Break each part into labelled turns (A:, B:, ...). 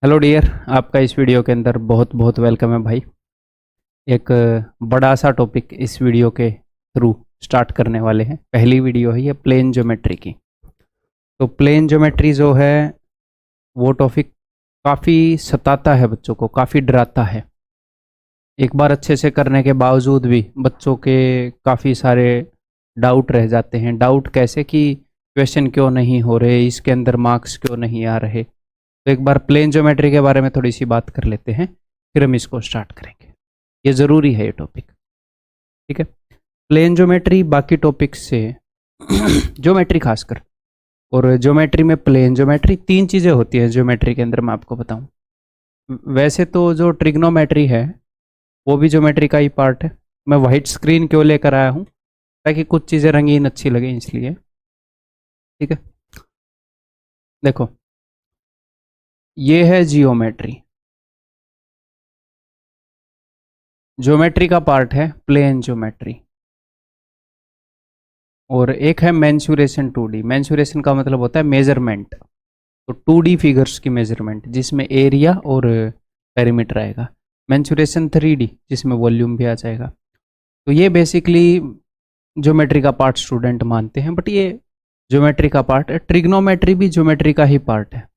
A: Hello dear, आपका इस video के अंदर बहुत बहुत वेलकम है भाई। एक बड़ा सा टॉपिक इस वीडियो के थ्रू स्टार्ट करने वाले हैं। पहली वीडियो है ये प्लेन ज्योमेट्री की। तो प्लेन ज्योमेट्री जो है वो टॉपिक काफ़ी सताता है बच्चों को, काफ़ी डराता है। एक बार अच्छे से करने के बावजूद भी बच्चों के काफ़ी सारे डाउट रह जाते हैं। डाउट कैसे कि क्वेश्चन क्यों नहीं हो रहे, इसके अंदर मार्क्स क्यों नहीं आ रहे। तो एक बार प्लेन ज्योमेट्री के बारे में थोड़ी सी बात कर लेते हैं, फिर हम इसको स्टार्ट करेंगे। ये ज़रूरी है ये टॉपिक, ठीक है। प्लेन ज्योमेट्री बाकी टॉपिक से ज्योमेट्री खासकर, और ज्योमेट्री में प्लेन ज्योमेट्री, तीन चीज़ें होती हैं ज्योमेट्री के अंदर, मैं आपको बताऊं। वैसे तो जो ट्रिग्नोमेट्री है वो भी ज्योमेट्री का ही पार्ट है। मैं वाइट स्क्रीन क्यों लेकर आया हूँ, ताकि कुछ चीज़ें रंगीन अच्छी लगे, इसलिए। ठीक है, देखो ये है जियोमेट्री। ज्योमेट्री का पार्ट है प्लेन ज्योमेट्री, और एक है मेंसुरेशन 2D। मेंसुरेशन का मतलब होता है मेजरमेंट, तो 2D फिगर्स की मेजरमेंट, जिसमें एरिया और पेरीमीटर आएगा। मेंसुरेशन 3D, जिसमें वॉल्यूम भी आ जाएगा। तो ये बेसिकली ज्योमेट्री का पार्ट स्टूडेंट मानते हैं, बट ये ज्योमेट्री का पार्ट है। ट्रिग्नोमेट्री भी ज्योमेट्री का ही पार्ट है।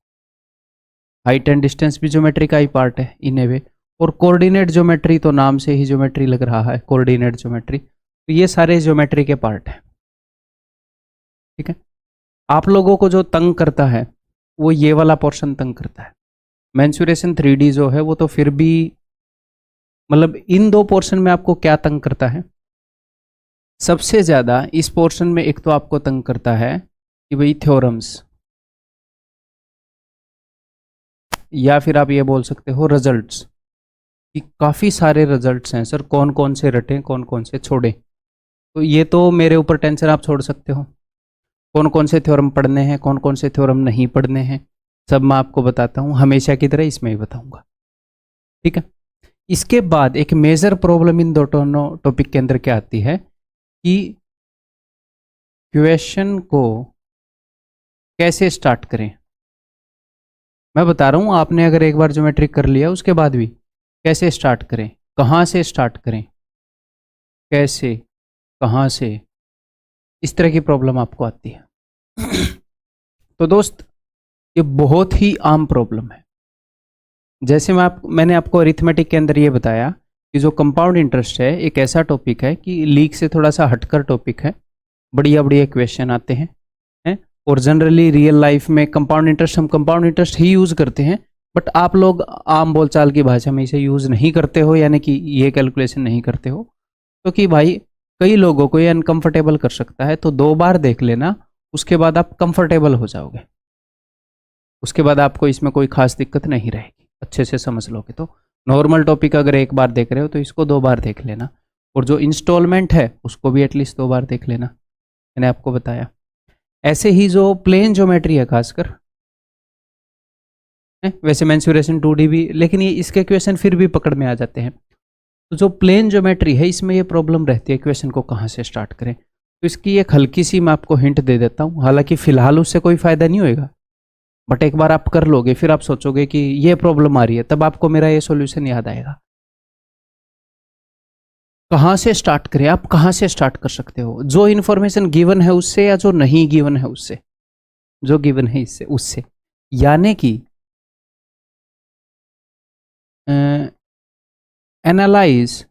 A: हाइट एंड डिस्टेंस भी ज्योमेट्री का ही पार्ट है इन ए वे। और कोऑर्डिनेट ज्योमेट्री तो नाम से ही ज्योमेट्री लग रहा है, कोऑर्डिनेट ज्योमेट्री। तो ये सारे ज्योमेट्री के पार्ट हैं, ठीक है। आप लोगों को जो तंग करता है वो ये वाला पोर्शन तंग करता है। मेंसुरेशन 3D जो है वो तो फिर भी, मतलब इन दो पोर्शन में आपको क्या तंग करता है सबसे ज़्यादा? इस पोर्शन में एक तो आपको तंग करता है कि भाई थ्योरम्स, या फिर आप ये बोल सकते हो रिजल्ट्स, कि काफ़ी सारे रिजल्ट्स हैं सर, कौन कौन से रटें कौन कौन से छोड़ें। तो ये तो मेरे ऊपर टेंशन आप छोड़ सकते हो। कौन कौन से थ्योरम पढ़ने हैं, कौन कौन से थ्योरम नहीं पढ़ने हैं, सब मैं आपको बताता हूँ, हमेशा की तरह इसमें ही बताऊंगा, ठीक है। इसके बाद एक मेजर प्रॉब्लम इन दोनों टॉपिक के अंदर क्या आती है कि क्वेश्चन को कैसे स्टार्ट करें। मैं बता रहा हूँ, आपने अगर एक बार ज्योमेट्री कर लिया उसके बाद भी कैसे स्टार्ट करें, कहाँ से स्टार्ट करें, कैसे, कहाँ से, इस तरह की प्रॉब्लम आपको आती है। तो दोस्त, ये बहुत ही आम प्रॉब्लम है। जैसे मैंने आपको अरिथमेटिक के अंदर ये बताया कि जो कंपाउंड इंटरेस्ट है एक ऐसा टॉपिक है कि लीक से थोड़ा सा हटकर टॉपिक है। बढ़िया बढ़िया क्वेश्चन आते हैं, हैं? और जनरली रियल लाइफ में कंपाउंड इंटरेस्ट, हम कंपाउंड इंटरेस्ट ही यूज़ करते हैं, बट आप लोग आम बोलचाल की भाषा में इसे यूज़ नहीं करते हो, यानी कि ये कैलकुलेशन नहीं करते हो, क्योंकि भाई कई लोगों को ये अनकंफर्टेबल कर सकता है। तो 2 बार देख लेना, उसके बाद आप कंफर्टेबल हो जाओगे। उसके बाद आपको इसमें कोई खास दिक्कत नहीं रहेगी, अच्छे से समझ लोगे तो। नॉर्मल टॉपिक अगर एक बार देख रहे हो तो इसको 2 बार देख लेना, और जो इंस्टॉलमेंट है उसको भी एटलीस्ट 2 बार देख लेना, मैंने आपको बताया। ऐसे ही जो प्लेन ज्योमेट्री है खासकर, वैसे मेंसुरेशन 2D भी, लेकिन ये इसके क्वेश्चन फिर भी पकड़ में आ जाते हैं। तो जो प्लेन ज्योमेट्री है इसमें ये प्रॉब्लम रहती है, क्वेश्चन को कहाँ से स्टार्ट करें। तो इसकी एक हल्की सी मैं आपको हिंट दे देता हूँ, हालांकि फिलहाल उससे कोई फायदा नहीं होएगा, बट एक बार आप कर लोगे फिर आप सोचोगे कि ये प्रॉब्लम आ रही है, तब आपको मेरा ये सॉल्यूशन याद आएगा। कहाँ से स्टार्ट करें, आप कहाँ से स्टार्ट कर सकते हो? जो इन्फॉर्मेशन गिवन है उससे, या जो नहीं गिवन है उससे? जो गिवन है इससे, उससे, यानी कि एनालाइज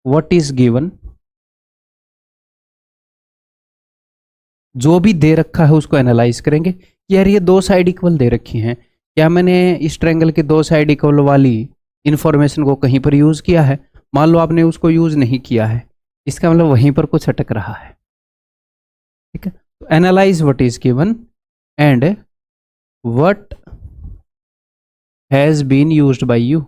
A: व्हाट इज गिवन। जो भी दे रखा है उसको एनालाइज करेंगे। यार ये 2 साइड इक्वल दे रखी हैं, क्या मैंने इस ट्रायंगल के 2 साइड इक्वल वाली इंफॉर्मेशन को कहीं पर यूज किया है? मान लो आपने उसको यूज नहीं किया है, इसका मतलब वहीं पर कुछ अटक रहा है, ठीक है। तो analyse what is given and what has been used by you.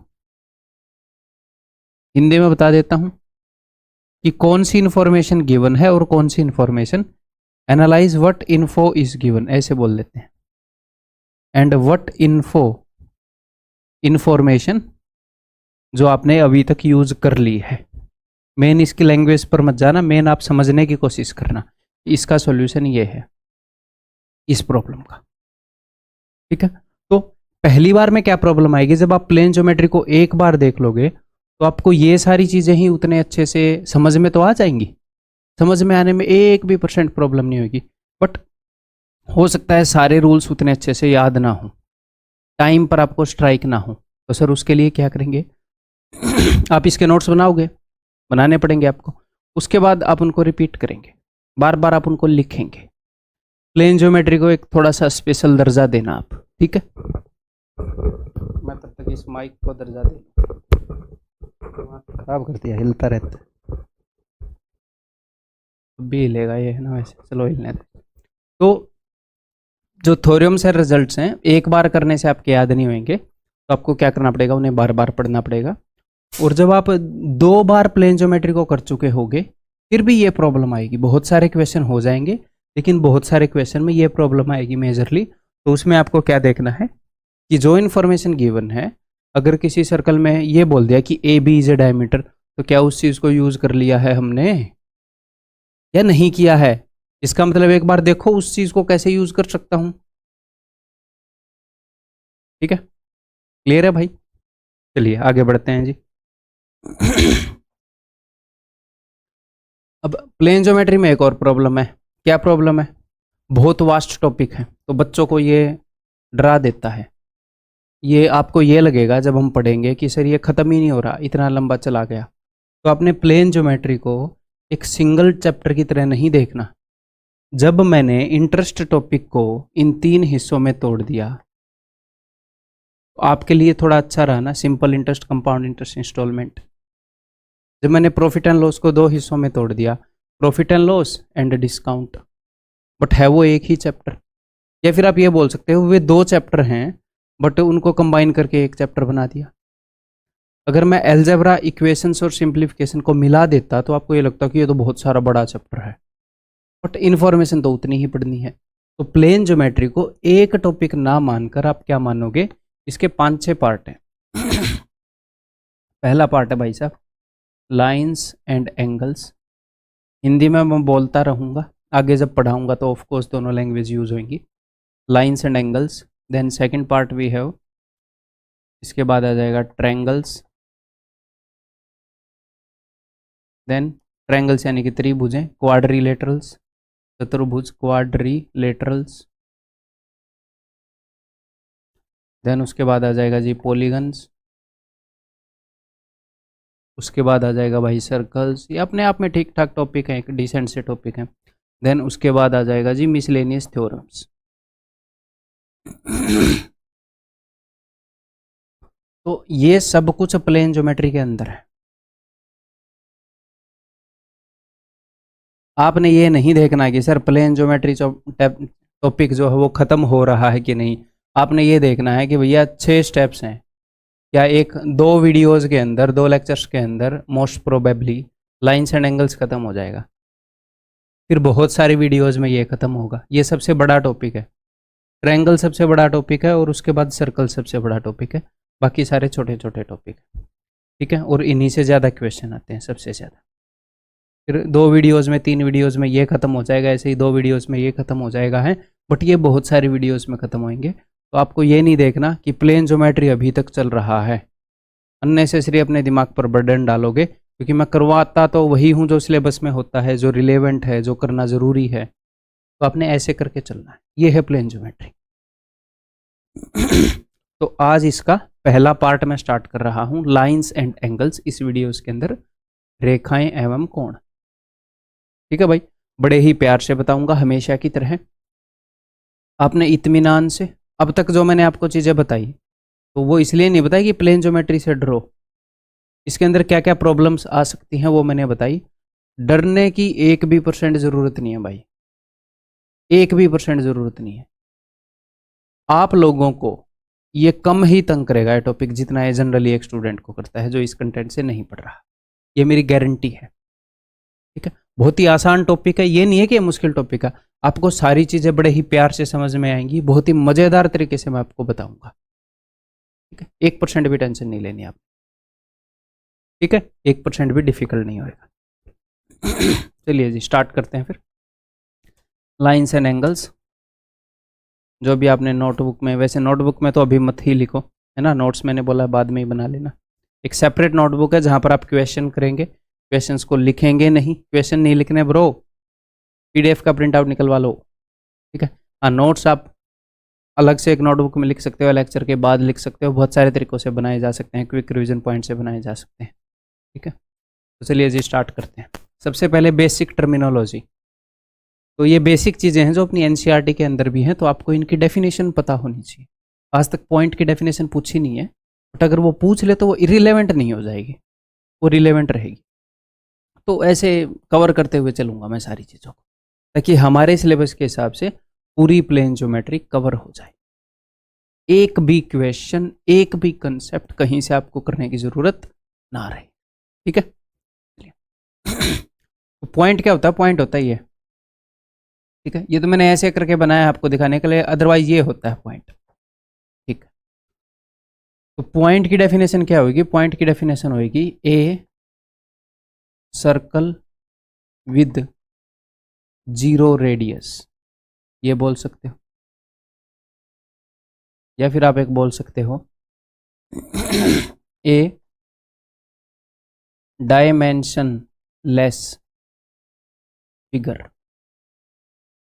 A: Hindi में बता देता हूं कि कौन सी इंफॉर्मेशन गिवन है और कौन सी information, analyse what info is given, ऐसे बोल देते हैं। एंड व्हाट इन्फो, इंफॉर्मेशन जो आपने अभी तक यूज कर ली है। मेन इसकी लैंग्वेज पर मत जाना, मेन आप समझने की कोशिश करना। इसका सॉल्यूशन ये है इस प्रॉब्लम का, ठीक है। तो पहली बार में क्या प्रॉब्लम आएगी, जब आप प्लेन ज्योमेट्री को एक बार देख लोगे तो आपको ये सारी चीजें ही उतने अच्छे से समझ में तो आ जाएंगी, समझ में आने में 1% प्रॉब्लम नहीं होगी। बट हो सकता है सारे रूल्स उतने अच्छे से याद ना हो, टाइम पर आपको स्ट्राइक ना हो, तो सर उसके लिए क्या करेंगे आप इसके नोट्स बनाओगे, बनाने पड़ेंगे आपको, उसके बाद आप उनको रिपीट करेंगे, बार बार आप उनको लिखेंगे। प्लेन ज्योमेट्री को एक थोड़ा सा स्पेशल दर्जा देना आप, ठीक है। मैं तब तक इस माइक को दर्जा दे, खराब कर दिया, हिलता रहता है, भी हिलेगा ये है ना, वैसे चलो हिलने दे। तो जो थ्योरम्स है, रिजल्ट्स हैं, एक बार करने से आपके याद नहीं होंगे, तो आपको क्या करना पड़ेगा, उन्हें बार बार पढ़ना पड़ेगा। और जब आप 2 बार प्लेन ज्योमेट्री को कर चुके होगे फिर भी ये प्रॉब्लम आएगी, बहुत सारे क्वेश्चन हो जाएंगे लेकिन बहुत सारे क्वेश्चन में ये प्रॉब्लम आएगी मेजरली। तो उसमें आपको क्या देखना है कि जो इन्फॉर्मेशन गिवन है, अगर किसी सर्कल में ये बोल दिया कि A B is a diameter, तो क्या उस चीज़ को यूज़ कर लिया है हमने या नहीं किया है। इसका मतलब एक बार देखो उस चीज़ को कैसे यूज़ कर सकता हूँ, ठीक है, क्लियर है भाई। चलिए आगे बढ़ते हैं जी। अब प्लेन ज्योमेट्री में एक और प्रॉब्लम है, क्या प्रॉब्लम है, बहुत वास्ट टॉपिक है, तो बच्चों को ये डरा देता है। ये आपको ये लगेगा जब हम पढ़ेंगे कि सर ये ख़त्म ही नहीं हो रहा, इतना लंबा चला गया। तो आपने प्लेन ज्योमेट्री को एक सिंगल चैप्टर की तरह नहीं देखना। जब मैंने इंटरेस्ट टॉपिक को इन 3 हिस्सों में तोड़ दिया, तो आपके लिए थोड़ा अच्छा रहा ना, simple interest, compound interest, instalment. जब मैंने प्रॉफिट एंड लॉस को 2 हिस्सों में तोड़ दिया, profit and loss and discount, but है वो एक ही चैप्टर। या फिर आप ये बोल सकते हो वे 2 चैप्टर हैं बट उनको कंबाइन करके एक चैप्टर बना दिया। अगर मैं एल्जेब्रा, इक्वेशंस और सिंप्लीफिकेशन को मिला देता तो आपको ये लगता कि ये तो बहुत सारा बड़ा चैप्टर है, बट इन्फॉर्मेशन तो उतनी ही पढ़नी है। तो प्लेन ज्योमेट्री को एक टॉपिक ना मानकर आप क्या मानोगे, इसके 5-6 पार्ट हैं। पहला पार्ट है भाई साहब लाइंस एंड एंगल्स। हिंदी में मैं बोलता रहूँगा, आगे जब पढ़ाऊँगा तो ऑफकोर्स दोनों लैंग्वेज यूज होंगी, lines and angles. Then second part we have, इसके बाद आ जाएगा ट्रायंगल्स। देन ट्रायंगल्स यानी कि त्रिभुजें, क्वाड्रिलेटरल्स, चतुर्भुज, क्वाड्रिलेटरल्स। देन उसके बाद आ जाएगा जी पॉलीगन्स। उसके बाद आ जाएगा भाई सर्कल्स। ये अपने आप में ठीक ठाक टॉपिक है, एक डिसेंट से टॉपिक है। देन उसके बाद आ जाएगा जी मिसलेनियस थ्योरम्स। तो ये सब कुछ प्लेन ज्योमेट्री के अंदर है। आपने ये नहीं देखना कि सर प्लेन ज्योमेट्री टॉपिक जो है वो ख़त्म हो रहा है कि नहीं। आपने ये देखना है कि भैया 6 स्टेप्स हैं, क्या एक 2 वीडियोस के अंदर, 2 लेक्चर्स के अंदर most probably lines and angles ख़त्म हो जाएगा, फिर बहुत सारी वीडियोस में ये ख़त्म होगा। ये सबसे बड़ा टॉपिक है, ट्रायंगल सबसे बड़ा टॉपिक है और उसके बाद सर्कल सबसे बड़ा टॉपिक है, बाकी सारे छोटे छोटे टॉपिक है, ठीक है। और इन्हीं से ज़्यादा क्वेश्चन आते हैं, सबसे ज़्यादा। फिर 2 वीडियोस में, 3 वीडियोस में ये ख़त्म हो जाएगा, ऐसे ही 2 वीडियोस में ये ख़त्म हो जाएगा है, बट ये बहुत सारी वीडियोस में ख़त्म होंगे। तो आपको ये नहीं देखना कि प्लेन ज्योमेट्री अभी तक चल रहा है, अननेसेसरी अपने दिमाग पर बर्डन डालोगे, क्योंकि मैं करवाता तो वही हूँ जो सिलेबस में होता है, जो रिलेवेंट है, जो करना ज़रूरी है। तो आपने ऐसे करके चलना है, ये है प्लेन ज्योमेट्री। तो आज इसका पहला पार्ट मैं स्टार्ट कर रहा हूँ, लाइंस एंड एंगल्स, इस वीडियो के अंदर रेखाएं एवं कोण, ठीक है भाई। बड़े ही प्यार से बताऊंगा हमेशा की तरह। आपने इत्मीनान से अब तक जो मैंने आपको चीज़ें बताई, तो वो इसलिए नहीं बताई कि प्लेन ज्योमेट्री से डरो, इसके अंदर क्या क्या प्रॉब्लम्स आ सकती हैं वो मैंने बताई। डरने की 1% ज़रूरत नहीं है भाई, 1% ज़रूरत नहीं है। आप लोगों को ये कम ही तंग करेगा ये टॉपिक, जितना ये जनरली एक स्टूडेंट को करता है जो इस कंटेंट से नहीं पढ़ रहा, ये मेरी गारंटी है, ठीक है। बहुत ही आसान टॉपिक है, ये नहीं है कि मुश्किल टॉपिक है। आपको सारी चीज़ें बड़े ही प्यार से समझ में आएंगी, बहुत ही मज़ेदार तरीके से मैं आपको बताऊंगा, ठीक है। 1% भी टेंशन नहीं लेनी आप, ठीक है, 1% भी डिफिकल्ट नहीं होएगा। चलिए जी स्टार्ट करते हैं फिर। लाइंस एंड एंगल्स, जो भी आपने नोटबुक में, वैसे नोटबुक में तो अभी मत ही लिखो, है ना, नोट्स मैंने बोला बाद में ही बना लेना। एक सेपरेट नोटबुक है जहाँ पर आप क्वेश्चन करेंगे, क्वेश्चंस को लिखेंगे नहीं, क्वेश्चन नहीं लिखने ब्रो, पीडीएफ का प्रिंट आउट निकलवा लो, ठीक है। हाँ, नोट्स आप अलग से एक नोटबुक में लिख सकते हो, लेक्चर के बाद लिख सकते हो, बहुत सारे तरीक़ों से बनाए जा सकते हैं, क्विक रिवीजन पॉइंट से बनाए जा सकते हैं, ठीक है। तो चलिए जी स्टार्ट करते हैं। सबसे पहले बेसिक टर्मिनोलॉजी। तो ये बेसिक चीज़ें हैं जो अपनी एनसीईआरटी के अंदर भी हैं, तो आपको इनकी डेफिनेशन पता होनी चाहिए। आज तक पॉइंट की डेफिनेशन पूछी नहीं है, बट अगर वो पूछ ले तो वो इरिलेवेंट नहीं हो जाएगी, वो रिलेवेंट रहेगी। तो ऐसे कवर करते हुए चलूँगा मैं सारी चीज़ों को, ताकि हमारे सिलेबस के हिसाब से पूरी प्लेन ज्योमेट्री कवर हो जाए। एक भी क्वेश्चन, एक भी कंसेप्ट कहीं से आपको करने की ज़रूरत ना रहे, ठीक है। तो पॉइंट क्या होता है? पॉइंट होता है ये, ठीक है। ये तो मैंने ऐसे करके बनाया आपको दिखाने के लिए, अदरवाइज ये होता है पॉइंट, ठीक है। तो पॉइंट की डेफिनेशन क्या होगी? पॉइंट की डेफिनेशन होगी a circle with zero radius, ये बोल सकते हो, या फिर आप एक बोल सकते हो ए डायमेंशन लेस फिगर।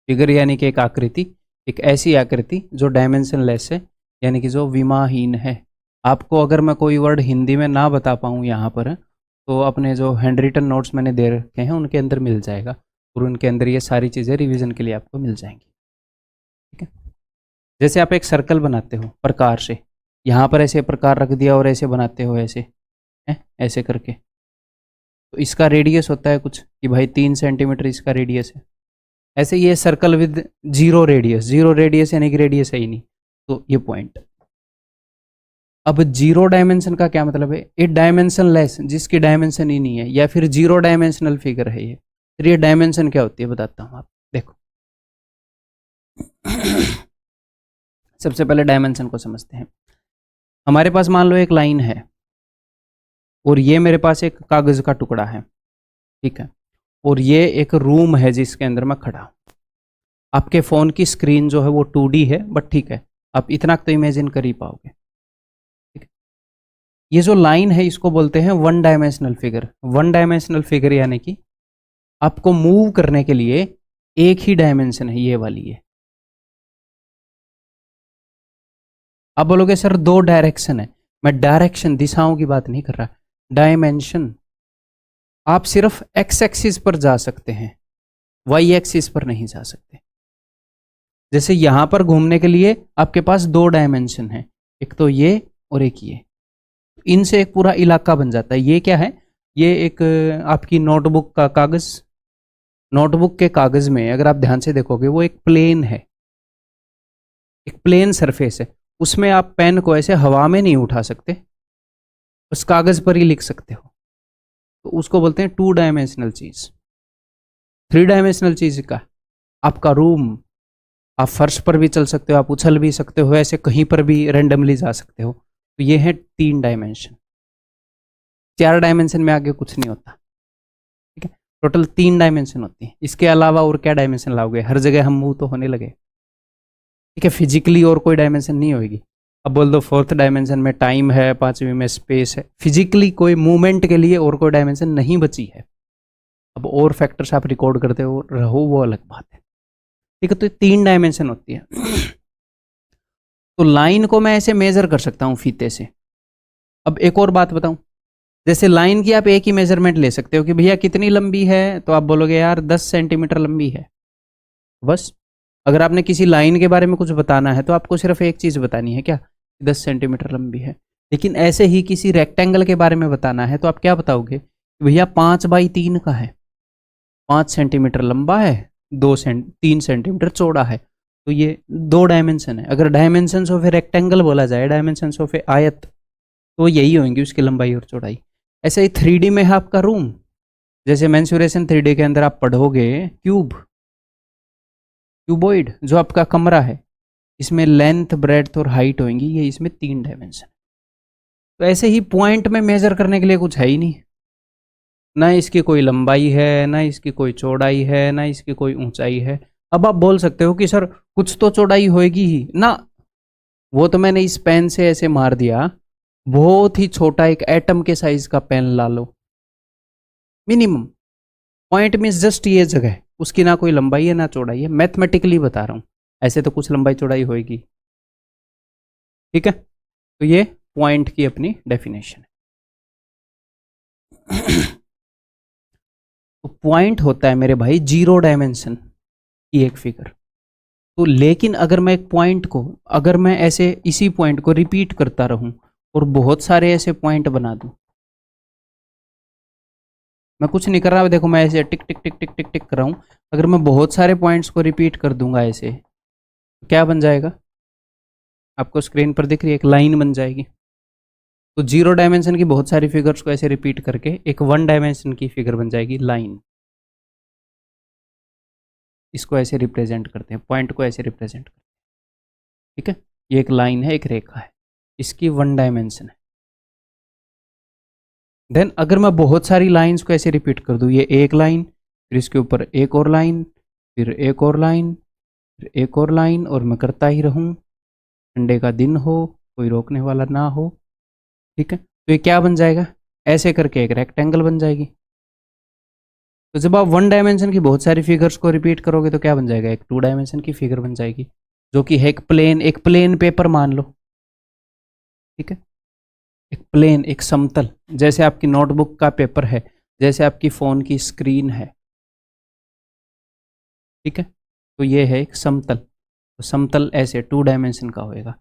A: फिगर यानी कि एक आकृति, एक ऐसी आकृति जो डायमेंशन लेस है, यानी कि जो विमाहीन है। आपको अगर मैं कोई वर्ड हिंदी में ना बता पाऊँ यहाँ पर, तो अपने जो हैंड रिटन नोट्स मैंने दे रखे हैं उनके अंदर मिल जाएगा, और उनके अंदर ये सारी चीज़ें रिवीजन के लिए आपको मिल जाएंगी, ठीक है। जैसे आप एक सर्कल बनाते हो प्रकार से, यहाँ पर ऐसे प्रकार रख दिया और ऐसे बनाते हो, ऐसे है, ऐसे करके, तो इसका रेडियस होता है कुछ कि भाई 3 सेंटीमीटर इसका रेडियस है। ऐसे ये circle with zero radius, zero radius यानी कि रेडियस है ही नहीं, तो ये पॉइंट। अब जीरो डायमेंशन का क्या मतलब है? ए डायमेंशन लेस, जिसकी डायमेंशन ही नहीं है, या फिर जीरो डायमेंशनल फिगर है ये। फिर ये डायमेंशन क्या होती है बताता हूँ, आप देखो। सबसे पहले डायमेंशन को समझते हैं। हमारे पास मान लो एक लाइन है, और ये मेरे पास एक कागज का टुकड़ा है, ठीक है, और ये एक रूम है जिसके अंदर मैं खड़ा हूं। आपके फ़ोन की स्क्रीन जो है वो 2D है, बट ठीक है, आप इतना तो इमेजिन कर ही पाओगे, ठीक है। ये जो लाइन है इसको बोलते हैं one dimensional figure. One dimensional figure यानी कि आपको मूव करने के लिए एक ही डायमेंशन है, ये वाली है। आप बोलोगे सर दो डायरेक्शन है, मैं डायरेक्शन, दिशाओं की बात नहीं कर रहा, डायमेंशन। आप सिर्फ एक्स एक्सिस पर जा सकते हैं, वाई एक्सिस पर नहीं जा सकते। जैसे यहां पर घूमने के लिए आपके पास दो डायमेंशन है, एक तो ये और एक ये, इनसे एक पूरा इलाका बन जाता है। ये क्या है? ये एक आपकी नोटबुक का कागज, नोटबुक के कागज में अगर आप ध्यान से देखोगे वो एक प्लेन है, एक प्लेन सरफेस है, उसमें आप पेन को ऐसे हवा में नहीं उठा सकते, उस कागज पर ही लिख सकते हो, तो उसको बोलते हैं टू डायमेंशनल चीज। थ्री डायमेंशनल चीज का आपका रूम, आप फर्श पर भी चल सकते हो, आप उछल भी सकते हो, ऐसे कहीं पर भी रैंडमली जा सकते हो, तो ये है 3 डायमेंशन। 4 डायमेंशन में आगे कुछ नहीं होता, ठीक है, टोटल 3 डायमेंशन होती है। इसके अलावा और क्या डायमेंशन लाओगे? हर जगह हम मूव तो होने लगे, ठीक है, फिजिकली और कोई डायमेंशन नहीं होगी। अब बोल दो 4th डायमेंशन में टाइम है, 5वीं में स्पेस है, फिजिकली कोई मूवमेंट के लिए और कोई डायमेंशन नहीं बची है। अब और फैक्टर्स आप रिकॉर्ड करते हो रहो वो अलग बात है, ठीक है। तो 3 डायमेंशन होती है। तो लाइन को मैं ऐसे मेजर कर सकता हूँ फीते से। अब एक और बात बताऊं, जैसे लाइन की आप एक ही मेजरमेंट ले सकते हो कि भैया कितनी लंबी है, तो आप बोलोगे यार 10 सेंटीमीटर लंबी है, बस। अगर आपने किसी लाइन के बारे में कुछ बताना है तो आपको सिर्फ एक चीज़ बतानी है, क्या? 10 सेंटीमीटर लंबी है। लेकिन ऐसे ही किसी रेक्टेंगल के बारे में बताना है तो आप क्या बताओगे? भैया 5/3 का है, 5 सेंटीमीटर लंबा है, 3 सेंटीमीटर चौड़ा है, तो ये 2 डायमेंशन है। अगर डायमेंशन ऑफ ए रेक्टेंगल बोला जाए, डायमेंशन ऑफ ए आयत, तो यही होंगी उसकी लंबाई और चौड़ाई। ऐसे ही 3D में है आपका रूम, जैसे मेंसुरेशन 3D के अंदर आप पढ़ोगे क्यूबॉइड, जो आपका कमरा है, इसमें लेंथ, ब्रेड्थ और हाइट होंगी, ये इसमें 3 डायमेंशन। तो ऐसे ही पॉइंट में मेजर करने के लिए कुछ है ही नहीं, ना इसकी कोई लंबाई है, ना इसकी कोई चौड़ाई है, ना इसकी कोई ऊंचाई है, अब आप बोल सकते हो कि सर कुछ तो चौड़ाई होएगी ही ना, वो तो मैंने इस पेन से ऐसे मार दिया, बहुत ही छोटा एक एटम के साइज का पेन ला लो, मिनिमम पॉइंट मीन्स जस्ट ये जगह है, उसकी ना कोई लंबाई है ना चौड़ाई है, मैथमेटिकली बता रहा हूं, ऐसे तो कुछ लंबाई चौड़ाई होएगी। ठीक है, तो ये पॉइंट की अपनी डेफिनेशन है। तो पॉइंट होता है मेरे भाई 0 डायमेंशन की एक फिगर। तो लेकिन अगर मैं एक पॉइंट को, अगर मैं ऐसे इसी पॉइंट को रिपीट करता रहूं और बहुत सारे ऐसे पॉइंट बना दूं, मैं कुछ नहीं कर रहा, देखो मैं ऐसे टिक टिक टिक टिक टिक टिक कर रहा हूं, अगर मैं बहुत सारे पॉइंट्स को रिपीट कर दूंगा ऐसे, तो क्या बन जाएगा, आपको स्क्रीन पर दिख रही है, एक लाइन बन जाएगी। तो 0 डायमेंशन की बहुत सारी फिगर्स को ऐसे रिपीट करके एक 1 डायमेंशन की फिगर बन जाएगी, लाइन। इसको ऐसे रिप्रेजेंट करते हैं, पॉइंट को ऐसे रिप्रेजेंट करते हैं। ठीक है, ये एक लाइन है, एक रेखा है, इसकी 1 डायमेंशन है। देन अगर मैं बहुत सारी लाइंस को ऐसे रिपीट कर दूं, ये एक लाइन, फिर इसके ऊपर एक और लाइन, फिर एक और लाइन, फिर एक और लाइन, और मैं करता ही रहूं, संडे का दिन हो, कोई रोकने वाला ना हो। ठीक है, तो ये क्या बन जाएगा, ऐसे करके एक रेक्टेंगल बन जाएगी। तो जब आप 1 डायमेंशन की बहुत सारी फिगर्स को रिपीट करोगे तो क्या बन जाएगा, एक 2 डायमेंशन की फिगर बन जाएगी, जो कि है एक प्लेन पेपर मान लो। ठीक है, एक प्लेन, एक समतल, जैसे आपकी नोटबुक का पेपर है, जैसे आपकी फ़ोन की स्क्रीन है। ठीक है, तो ये है एक समतल, तो समतल ऐसे 2 डायमेंशन का होएगा,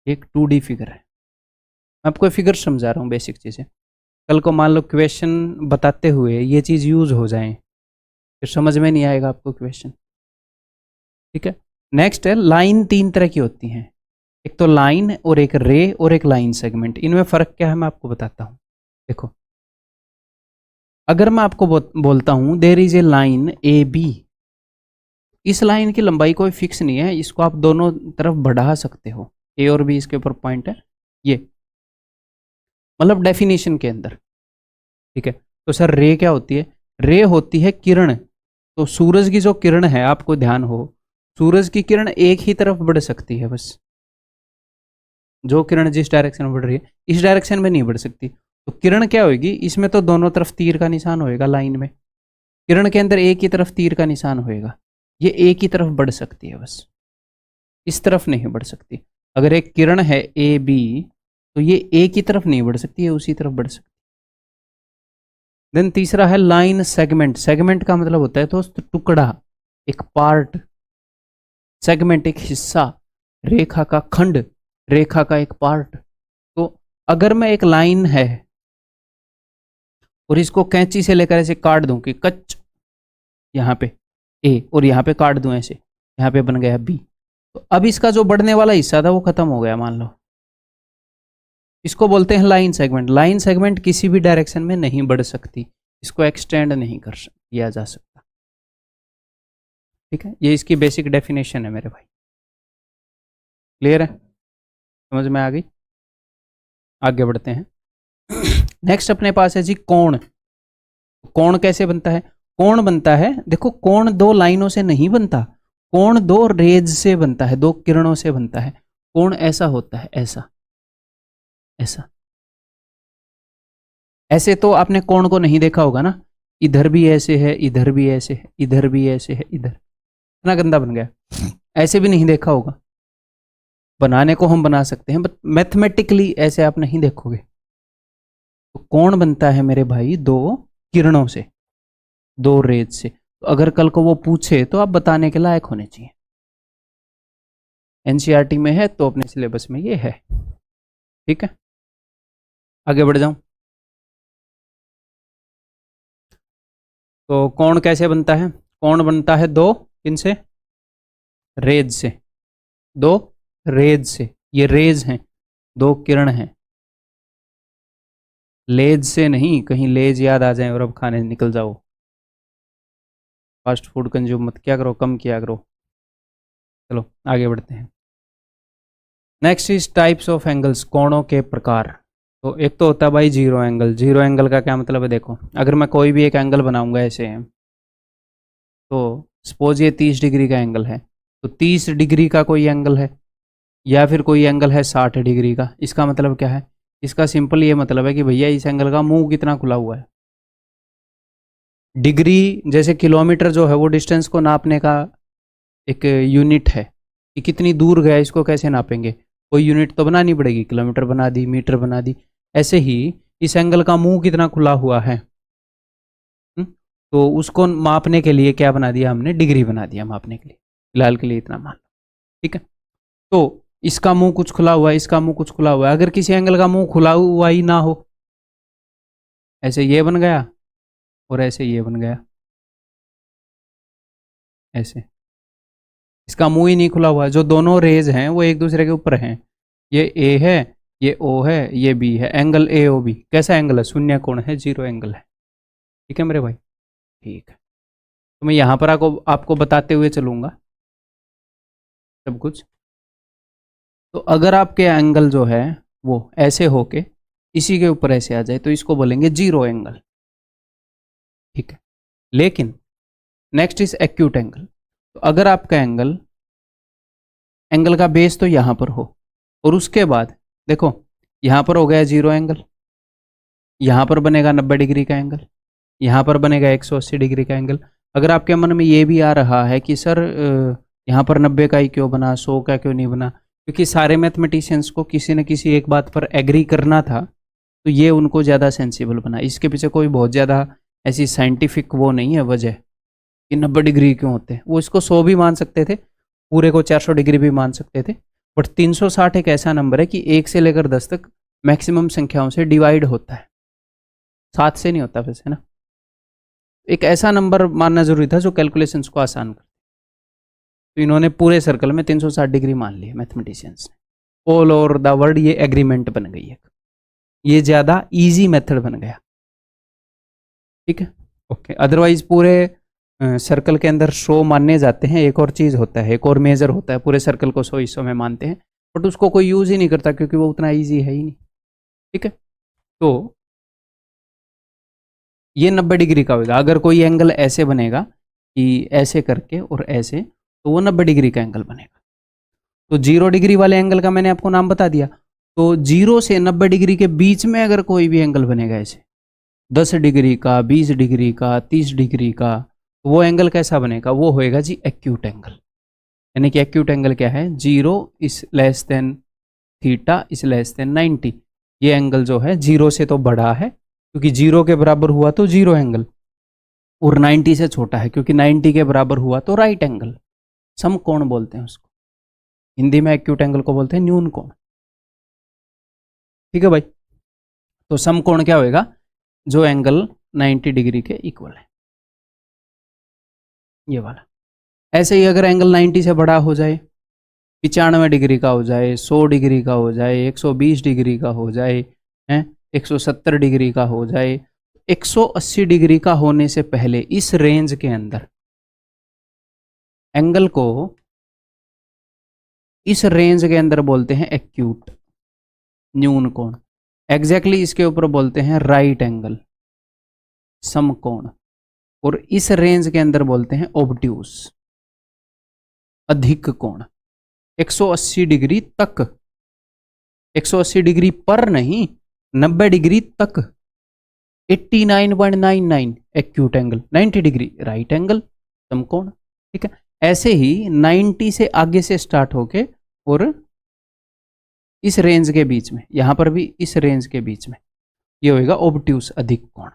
A: एक 2D फिगर है। आपको फिगर समझा रहा हूँ, बेसिक चीज़ें। कल को मान लो क्वेश्चन बताते हुए ये चीज़ यूज़ हो जाए, फिर समझ में नहीं आएगा आपको क्वेश्चन। ठीक है, नेक्स्ट है लाइन। 3 तरह की होती हैं, एक तो लाइन और एक रे और एक लाइन सेगमेंट। इनमें फ़र्क क्या है मैं आपको बताता हूँ। देखो, अगर मैं आपको बोलता हूँ there is a line A B, इस लाइन की लंबाई कोई फिक्स नहीं है, इसको आप दोनों तरफ बढ़ा सकते हो, ए और बी इसके ऊपर पॉइंट है, ये मतलब डेफिनेशन के अंदर। ठीक है, तो सर रे क्या होती है, रे होती है किरण। तो सूरज की जो किरण है, आपको ध्यान हो, सूरज की किरण एक ही तरफ बढ़ सकती है बस, जो किरण जिस डायरेक्शन में बढ़ रही है इस डायरेक्शन में नहीं बढ़ सकती। तो किरण क्या होगी, इसमें तो दोनों तरफ तीर का निशान होएगा, लाइन में किरण के अंदर एक ही तरफ तीर का निशान होएगा, ये एक ही तरफ बढ़ सकती है बस, इस तरफ नहीं बढ़ सकती। अगर एक किरण है ए बी, तो ये एक ही तरफ नहीं बढ़ सकती, है उसी तरफ बढ़ सकती। देन तीसरा है लाइन सेगमेंट। सेगमेंट का मतलब होता है दोस्त टुकड़ा, एक पार्ट। सेगमेंट एक हिस्सा, रेखा का खंड, रेखा का एक पार्ट। तो अगर मैं एक लाइन है और इसको कैंची से लेकर ऐसे काट दूं कि कच, यहाँ पे ए और यहाँ पे काट दूं ऐसे, यहाँ पे बन गया बी, तो अब इसका जो बढ़ने वाला हिस्सा था वो खत्म हो गया मान लो। इसको बोलते हैं लाइन सेगमेंट। लाइन सेगमेंट किसी भी डायरेक्शन में नहीं बढ़ सकती, इसको एक्सटेंड नहीं किया जा सकता। ठीक है, ये इसकी बेसिक डेफिनेशन है मेरे भाई। क्लियर है, समझ में आ गई? आगे बढ़ते हैं। नेक्स्ट अपने पास है जी कोण। कोण कैसे बनता है, कोण बनता है, देखो कोण 2 लाइनों से नहीं बनता, कोण 2 रेज से बनता है, 2 किरणों से बनता है। कोण ऐसा होता है, ऐसा ऐसा। ऐसे तो आपने कोण को नहीं देखा होगा ना, इधर भी ऐसे है, इधर भी ऐसे है, इधर भी ऐसे है, इधर इतना गंदा बन गया, ऐसे भी नहीं देखा होगा। बनाने को हम बना सकते हैं, बट मैथमेटिकली ऐसे आप नहीं देखोगे। तो कोण बनता है मेरे भाई 2 किरणों से, 2 रेज से। तो अगर कल को वो पूछे तो आप बताने के लायक होने चाहिए। एनसीईआरटी में है तो अपने सिलेबस में ये है। ठीक है, आगे बढ़ जाऊं। तो कोण कैसे बनता है, कोण बनता है 2 किन से, रेज से, 2 रेज से। ये रेज हैं, 2 किरण हैं, लेज से नहीं, कहीं लेज याद आ जाए और अब खाने निकल जाओ। फास्ट फूड कंज्यूम मत क्या करो, कम किया करो। चलो आगे बढ़ते हैं। Next is types of angles, कोणों के प्रकार। तो एक तो होता है भाई जीरो एंगल। जीरो एंगल का क्या मतलब है, देखो अगर मैं कोई भी एक एंगल बनाऊंगा ऐसे, तो सपोज ये 30 डिग्री का एंगल है, तो 30 डिग्री का कोई एंगल है या फिर कोई एंगल है 60 डिग्री का। इसका मतलब क्या है? इसका सिंपल ये मतलब है कि भैया इस एंगल का मुंह कितना खुला हुआ है। डिग्री जैसे किलोमीटर जो है वो डिस्टेंस को नापने का एक यूनिट है कि कितनी दूर गया, इसको कैसे नापेंगे? कोई यूनिट तो बनानी पड़ेगी, किलोमीटर बना दी, मीटर बना दी। ऐसे ही इस एंगल का मुंह कितना खुला हुआ है, तो उसको मापने के लिए क्या बना दिया हमने? डिग्री बना दिया मापने के लिए। फिलहाल के लिए इतना मान लो, ठीक है। तो इसका मुंह कुछ खुला हुआ है, इसका मुंह कुछ खुला हुआ है। अगर किसी एंगल का मुंह खुला हुआ ही ना हो, ऐसे ये बन गया और ऐसे ये बन गया, ऐसे इसका मुंह ही नहीं खुला हुआ है, जो दोनों रेज हैं वो एक दूसरे के ऊपर हैं। ये ए है, ये ओ है, ये बी है। एंगल ए ओ बी कैसा एंगल है? शून्य कोण है, जीरो एंगल है। ठीक है मेरे भाई, ठीक है। तो मैं यहाँ पर आपको बताते हुए चलूंगा सब कुछ। तो अगर आपके एंगल जो है वो ऐसे होके इसी के ऊपर ऐसे आ जाए तो इसको बोलेंगे जीरो एंगल, ठीक है। लेकिन नेक्स्ट इज एक्यूट एंगल। तो अगर आपका एंगल का बेस तो यहाँ पर हो और उसके बाद देखो यहाँ पर हो गया जीरो एंगल, यहाँ पर बनेगा 90 डिग्री का एंगल, यहाँ पर बनेगा 180 डिग्री का एंगल। अगर आपके मन में ये भी आ रहा है कि सर यहाँ पर 90 का ही क्यों बना, 100 का क्यों नहीं बना? क्योंकि सारे मैथमेटिशियंस को किसी न किसी एक बात पर एग्री करना था, तो ये उनको ज़्यादा सेंसिबल बना। इसके पीछे कोई बहुत ज़्यादा ऐसी साइंटिफिक वो नहीं है वजह कि 90 डिग्री क्यों होते हैं। वो इसको 100 भी मान सकते थे, पूरे को 400 डिग्री भी मान सकते थे, बट 360 एक ऐसा नंबर है कि 1 से लेकर 10 तक मैक्सिमम संख्याओं से डिवाइड होता है, 7 से नहीं होता वैसे ना। एक ऐसा नंबर मानना जरूरी था जो कैलकुलेशंस को आसान कर। तो इन्होंने पूरे सर्कल में 360 डिग्री मान लिया मैथमेटिशियंस ने। ऑल ओवर द वर्ल्ड ये एग्रीमेंट बन गई है, ये ज़्यादा इजी मेथड बन गया, ठीक है। ओके, अदरवाइज पूरे सर्कल के अंदर 100 मानने जाते हैं। एक और चीज़ होता है, एक और मेजर होता है, पूरे सर्कल को 100 हिस्सों में मानते हैं, बट उसको कोई यूज़ ही नहीं करता क्योंकि वो उतना ईजी है ही नहीं, ठीक है। तो ये 90 डिग्री का होगा। अगर कोई एंगल ऐसे बनेगा कि ऐसे करके और ऐसे, तो वो 90 डिग्री का एंगल बनेगा। तो 0 डिग्री वाले एंगल का मैंने आपको नाम बता दिया। तो 0 से 90 डिग्री के बीच में अगर कोई भी एंगल बनेगा ऐसे 10 डिग्री का, 20 डिग्री का, 30 डिग्री का, तो वो एंगल कैसा बनेगा? वो होएगा जी एक्यूट एंगल। यानी कि एक्यूट एंगल क्या है? 0 is less than theta is less than 90। ये एंगल जो है 0 से तो बड़ा है क्योंकि 0 के बराबर हुआ तो जीरो एंगल, और 90 से छोटा है क्योंकि 90 के बराबर हुआ तो राइट एंगल। समकोण बोलते हैं उसको, हिंदी में एक्यूट एंगल को बोलते हैं न्यून कोण, ठीक है भाई। तो समकोण क्या होएगा? जो एंगल 90 डिग्री के इक्वल है, ये वाला। ऐसे ही अगर एंगल 90 से बड़ा हो जाए, 95 डिग्री का हो जाए, 100 डिग्री का हो जाए, 120 डिग्री का हो जाए, 170 डिग्री का हो जाए, 180 डिग्री का होने से पहले इस रेंज के अंदर एंगल को, इस रेंज के अंदर बोलते हैं एक्यूट, न्यून कोण। एग्जैक्टली इसके ऊपर बोलते हैं राइट एंगल, समकोण। और इस रेंज के अंदर बोलते हैं ऑब्ट्यूस, अधिक कोण। 180 डिग्री तक, 180 डिग्री पर नहीं, 90 डिग्री तक, 89.99 acute angle, 90 degree right angle, समकोण, ठीक है। ऐसे ही 90 से आगे से स्टार्ट होके और इस रेंज के बीच में, यहां पर भी इस रेंज के बीच में, ये होएगा ऑब्ट्यूस, अधिक कोण,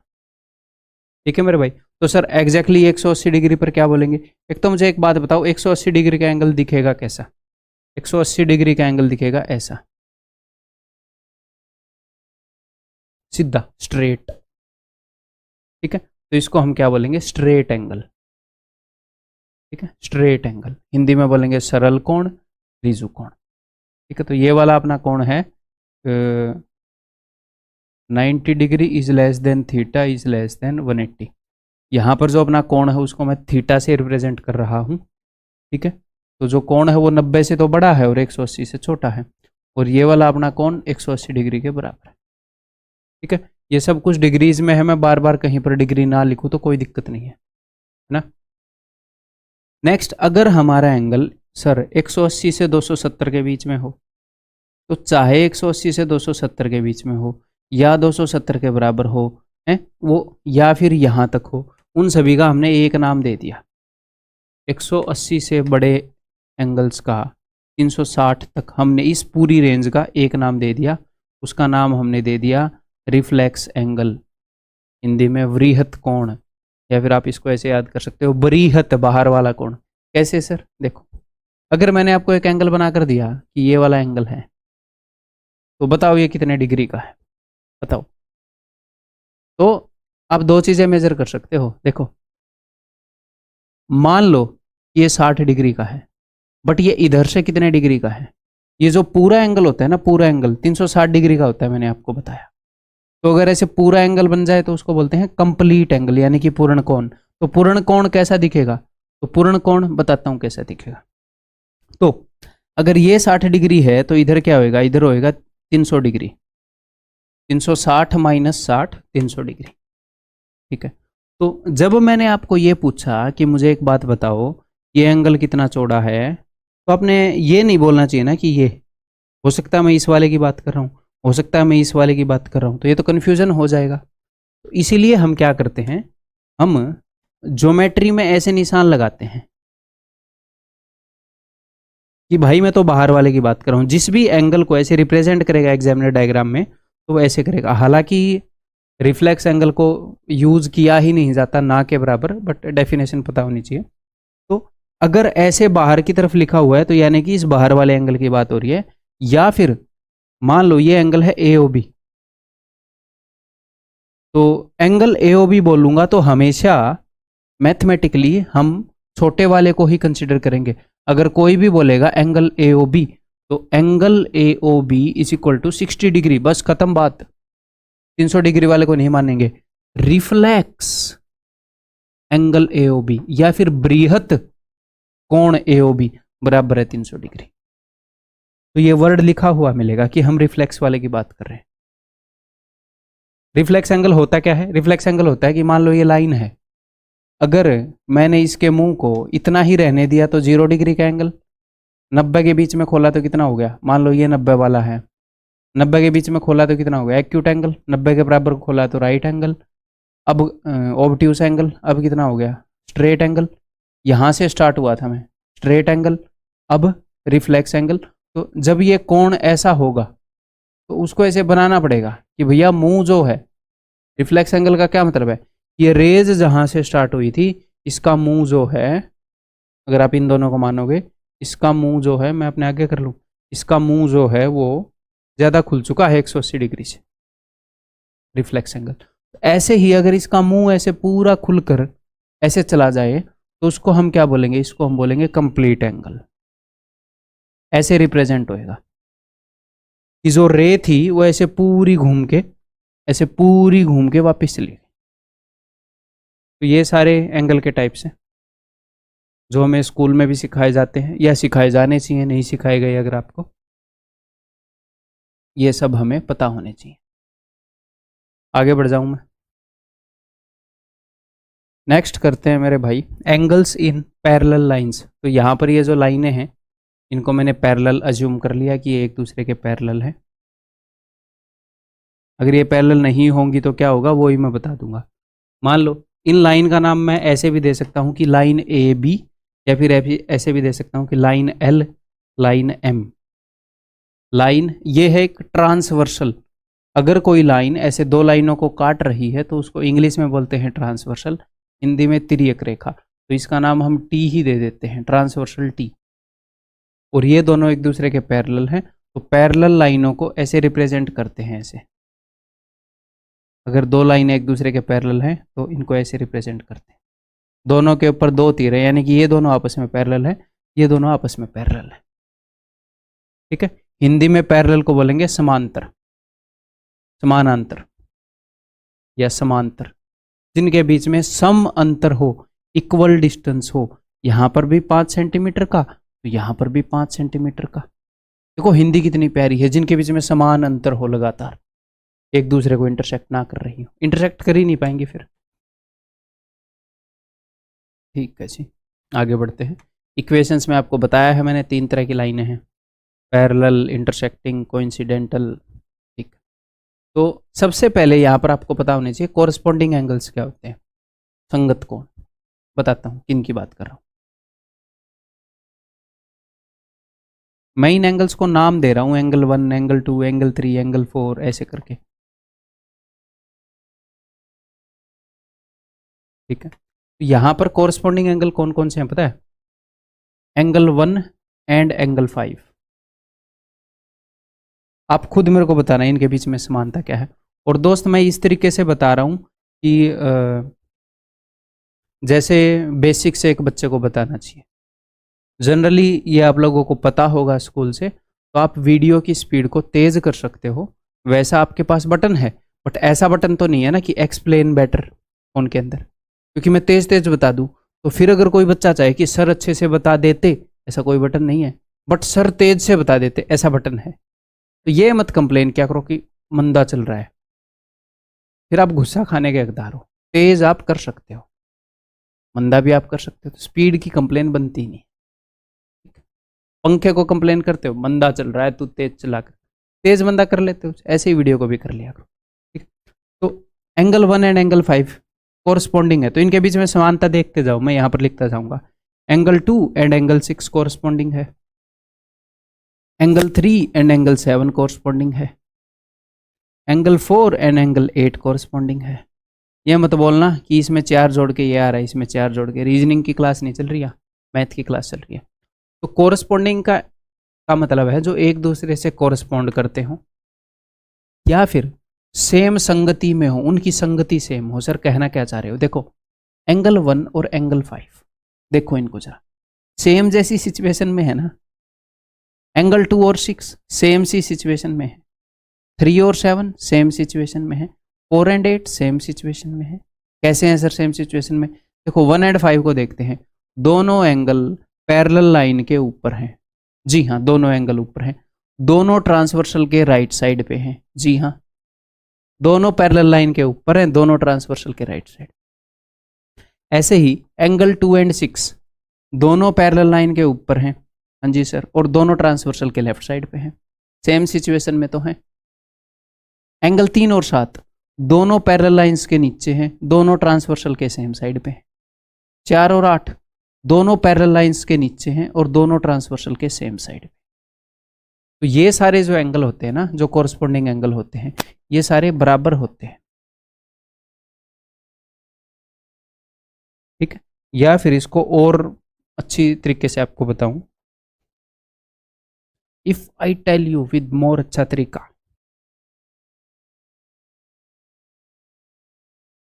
A: ठीक है मेरे भाई। तो सर एग्जैक्टली 180 डिग्री पर क्या बोलेंगे? एक तो मुझे एक बात बताओ, 180 डिग्री का एंगल दिखेगा कैसा? 180 डिग्री का एंगल दिखेगा ऐसा, सीधा स्ट्रेट, ठीक है। तो इसको हम क्या बोलेंगे? स्ट्रेट एंगल, ठीक है। स्ट्रेट एंगल हिंदी में बोलेंगे सरल कोण, रिजु कोण, ठीक है। तो ये वाला अपना कोण है 90 degree is less than theta is less than 180। यहाँ पर जो अपना कोण है उसको मैं थीटा से रिप्रेजेंट कर रहा हूँ, ठीक है। तो जो कोण है वो 90 से तो बड़ा है और 180 से छोटा है, और ये वाला अपना कोण 180 डिग्री के बराबर है, ठीक है। ये सब कुछ डिग्रीज में है, मैं बार बार कहीं पर डिग्री ना लिखूँ तो कोई दिक्कत नहीं है ना। नेक्स्ट, अगर हमारा एंगल सर 180 से 270 के बीच में हो, तो चाहे 180 से 270 के बीच में हो या 270 के बराबर हो, है वो, या फिर यहाँ तक हो, उन सभी का हमने एक नाम दे दिया। 180 से बड़े एंगल्स का 360 तक हमने इस पूरी रेंज का एक नाम दे दिया, उसका नाम हमने दे दिया रिफ्लेक्स एंगल, हिंदी में वृहत कोण, या फिर आप इसको ऐसे याद कर सकते हो बरीहत, बाहर वाला कोण। कैसे सर? देखो, अगर मैंने आपको एक एंगल बनाकर दिया कि ये वाला एंगल है, तो बताओ ये कितने डिग्री का है, बताओ। तो आप दो चीजें मेजर कर सकते हो। देखो, मान लो ये 60 डिग्री का है, बट ये इधर से कितने डिग्री का है? ये जो पूरा एंगल होता है ना, पूरा एंगल 360 डिग्री का होता है, मैंने आपको बताया। तो अगर ऐसे पूरा एंगल बन जाए तो उसको बोलते हैं कंप्लीट एंगल, यानी कि पूर्ण कोण। तो पूर्ण कोण कैसा दिखेगा? तो पूर्ण कोण बताता हूं कैसा दिखेगा। तो अगर ये 60 डिग्री है तो इधर क्या होएगा? इधर होएगा 300 डिग्री। 360 minus 60, 300 degree. ठीक है। तो जब मैंने आपको ये पूछा कि मुझे एक बात बताओ, ये एंगल कितना चौड़ा है, तो आपने ये नहीं बोलना चाहिए ना कि ये, हो सकता है मैं इस वाले की बात कर रहा हूँ, हो सकता है मैं इस वाले की बात कर रहा हूँ, तो ये तो कन्फ्यूजन हो जाएगा। तो इसीलिए हम क्या करते हैं, हम ज्योमेट्री में ऐसे निशान लगाते हैं कि भाई मैं तो बाहर वाले की बात कर रहा हूँ। जिस भी एंगल को ऐसे रिप्रेजेंट करेगा एग्जामिनर डायग्राम में, तो वो ऐसे करेगा। हालांकि रिफ्लेक्स एंगल को यूज किया ही नहीं जाता ना के बराबर, बट डेफिनेशन पता होनी चाहिए। तो अगर ऐसे बाहर की तरफ लिखा हुआ है तो यानी कि इस बाहर वाले एंगल की बात हो रही है। या फिर मान लो ये एंगल है AOB, तो एंगल AOB बोलूंगा तो हमेशा मैथमेटिकली हम छोटे वाले को ही कंसिडर करेंगे। अगर कोई भी बोलेगा एंगल AOB, तो angle AOB is equal to 60 degree, बस खत्म बात। 300 डिग्री वाले को नहीं मानेंगे। रिफ्लेक्स एंगल AOB या फिर बृहत कोण AOB बराबर है 300 डिग्री। तो ये वर्ड लिखा हुआ मिलेगा कि हम रिफ्लेक्स वाले की बात कर रहे हैं। रिफ्लेक्स एंगल होता क्या है? रिफ्लेक्स एंगल होता है कि मान लो ये लाइन है, अगर मैंने इसके मुंह को इतना ही रहने दिया तो 0 डिग्री का एंगल, 90 के बीच में खोला तो कितना हो गया? मान लो ये 90 वाला है, 90 के बीच में खोला तो कितना हो गया? Acute angle. 90 के बराबर खोला तो राइट एंगल। अब ऑब्ट्यूस एंगल, अब कितना हो गया? Straight angle. यहाँ से स्टार्ट हुआ था मैं, स्ट्रेट एंगल, अब रिफ्लेक्स एंगल। तो जब ये कोण ऐसा होगा तो उसको ऐसे बनाना पड़ेगा कि भैया मुंह जो है, रिफ्लेक्स एंगल का क्या मतलब है? ये रेज जहां से स्टार्ट हुई थी, इसका मुंह जो है, अगर आप इन दोनों को मानोगे, इसका मुंह जो है, मैं अपने आगे कर लूँ, इसका मुंह जो है वो ज़्यादा खुल चुका है 180 डिग्री से, रिफ्लेक्स एंगल। ऐसे ही अगर इसका मुंह ऐसे पूरा खुलकर ऐसे चला जाए तो उसको हम क्या बोलेंगे? इसको हम बोलेंगे कंप्लीट एंगल। ऐसे रिप्रेजेंट होएगा कि जो रे थी वो ऐसे पूरी घूम के, ऐसे पूरी घूम के वापस चली गई। तो ये सारे एंगल के टाइप्स हैं जो हमें स्कूल में भी सिखाए जाते हैं, या सिखाए जाने चाहिए, नहीं सिखाए गए अगर आपको, ये सब हमें पता होने चाहिए। आगे बढ़ जाऊं मैं। नेक्स्ट करते हैं मेरे भाई, एंगल्स इन पैरेलल लाइंस। तो यहाँ पर ये जो लाइनें हैं, इनको मैंने पैरेलल अज्यूम कर लिया कि ये एक दूसरे के पैरेलल हैं। अगर ये पैरेलल नहीं होंगी तो क्या होगा वो ही मैं बता दूंगा। मान लो इन लाइन का नाम मैं ऐसे भी दे सकता हूँ कि लाइन AB, या फिर ऐसे भी दे सकता हूँ कि line L, line M। Line ये है एक ट्रांसवर्सल। अगर कोई लाइन ऐसे दो लाइनों को काट रही है तो उसको इंग्लिश में बोलते हैं ट्रांसवर्सल, हिंदी में तिर्यक रेखा। तो इसका नाम हम T ही दे देते हैं, ट्रांसवर्सल T। और ये दोनों एक दूसरे के पैरेलल हैं, तो पैरेलल लाइनों को ऐसे रिप्रेजेंट करते हैं ऐसे। अगर दो लाइनें एक दूसरे के पैरेलल हैं तो इनको ऐसे रिप्रेजेंट करते हैं। दोनों के ऊपर दो तीर है, यानी कि ये दोनों आपस में पैरेलल है, ये दोनों आपस में पैरेलल है। ठीक है। हिंदी में पैरेलल को बोलेंगे समांतर, समानांतर या समांतर, जिनके बीच में सम अंतर हो, इक्वल डिस्टेंस हो। यहां पर भी 5 सेंटीमीटर का, तो यहां पर भी 5 सेंटीमीटर का। देखो हिंदी कितनी प्यारी है, जिनके बीच में समान अंतर हो, लगातार एक दूसरे को इंटरसेक्ट ना कर रही हो। इंटरसेक्ट कर ही नहीं पाएंगे फिर। ठीक है जी। आगे बढ़ते हैं। इक्वेशंस में आपको बताया है मैंने 3 तरह की लाइनें हैं, पैरेलल, इंटरसेक्टिंग, कोइंसिडेंटल। ठीक, तो सबसे पहले यहाँ पर आपको पता होना चाहिए कोरस्पॉन्डिंग एंगल्स क्या होते हैं। संगत कोण बताता हूँ किन की बात कर रहा हूँ। मैं इन एंगल्स को नाम दे रहा हूँ, एंगल 1, एंगल 2, एंगल 3, एंगल 4, ऐसे करके। ठीक है, तो यहाँ पर कोरस्पॉन्डिंग एंगल कौन कौन से हैं पता है? Angle 1 and angle 5। आप खुद मेरे को बताना इनके बीच में समानता क्या है। और दोस्त मैं इस तरीके से बता रहा हूँ कि जैसे बेसिक से एक बच्चे को बताना चाहिए। जनरली ये आप लोगों को पता होगा स्कूल से, तो आप वीडियो की स्पीड को तेज कर सकते हो, वैसा आपके पास बटन है। बट ऐसा बटन तो नहीं है ना कि एक्सप्लेन बेटर फोन के अंदर, क्योंकि मैं तेज तेज बता दूं तो फिर अगर कोई बच्चा चाहे कि सर अच्छे से बता देते, ऐसा कोई बटन नहीं है। बट सर तेज से बता देते, ऐसा बटन है। तो ये मत कंप्लेन क्या करो कि मंदा चल रहा है, फिर आप गुस्सा खाने के हकदार हो। तेज आप कर सकते हो, मंदा भी आप कर सकते हो, तो स्पीड की कंप्लेन बनती नहीं। पंखे को कंप्लेन करते हो मंदा चल रहा है, तू तेज चला कर, तेज मंदा कर लेते हो, ऐसे ही वीडियो को भी कर लिया करो। ठीक, तो एंगल 1 एंड एंगल 5 कोरस्पॉन्डिंग है, तो इनके बीच में समानता देखते जाओ, मैं यहाँ पर लिखता जाऊंगा। एंगल 2 एंड एंगल 6 कोरस्पॉन्डिंग है, एंगल 3 एंड एंगल 7 कोरस्पॉन्डिंग है, एंगल 4 एंड एंगल 8 कोरस्पॉन्डिंग है। ये मत बोलना कि इसमें 4 जोड़ के ये आ रहा है, इसमें 4 जोड़ के। रीजनिंग की क्लास नहीं चल रही है, मैथ की क्लास चल रही है। तो कोरस्पॉन्डिंग का मतलब है जो एक दूसरे से कोरस्पॉन्ड करते हो या फिर सेम संगति में हो, उनकी संगति सेम हो। सर कहना क्या चाह रहे हो? देखो एंगल 1 और एंगल 5, देखो इनको जरा, सेम जैसी सिचुएशन में है ना। एंगल 2 और 6 सेम सी सिचुएशन में है, 3 और 7 सेम सिचुएशन में है, 4 एंड 8 सेम सिचुएशन में है। कैसे हैं सर सेम सिचुएशन में? देखो 1 एंड 5 को देखते हैं, दोनों एंगल पैरेलल लाइन के ऊपर हैं। जी हाँ, दोनों एंगल ऊपर हैं। दोनों ट्रांसवर्सल के राइट साइड पे हैं। जी हाँ, दोनों पैरेलल लाइन के ऊपर हैं, दोनों ट्रांसवर्सल के राइट साइड। ऐसे ही एंगल 2 एंड 6 दोनों पैरेलल लाइन के ऊपर हैं। हाँ जी सर, और दोनों ट्रांसवर्सल के लेफ्ट साइड पे हैं। सेम सिचुएशन में तो हैं। एंगल 3 और 7 दोनों पैरेलल लाइंस के नीचे हैं, दोनों ट्रांसवर्सल के सेम साइड पे हैं। 4 और 8 दोनों पैरेलल लाइंस के नीचे हैं और दोनों ट्रांसवर्सल के सेम साइड पे। तो ये सारे जो एंगल होते हैं ना, जो कोरस्पॉन्डिंग एंगल होते हैं, ये सारे बराबर होते हैं। ठीक है, या फिर इसको और अच्छी तरीके से आपको बताऊं, if I tell you with more अच्छा तरीका,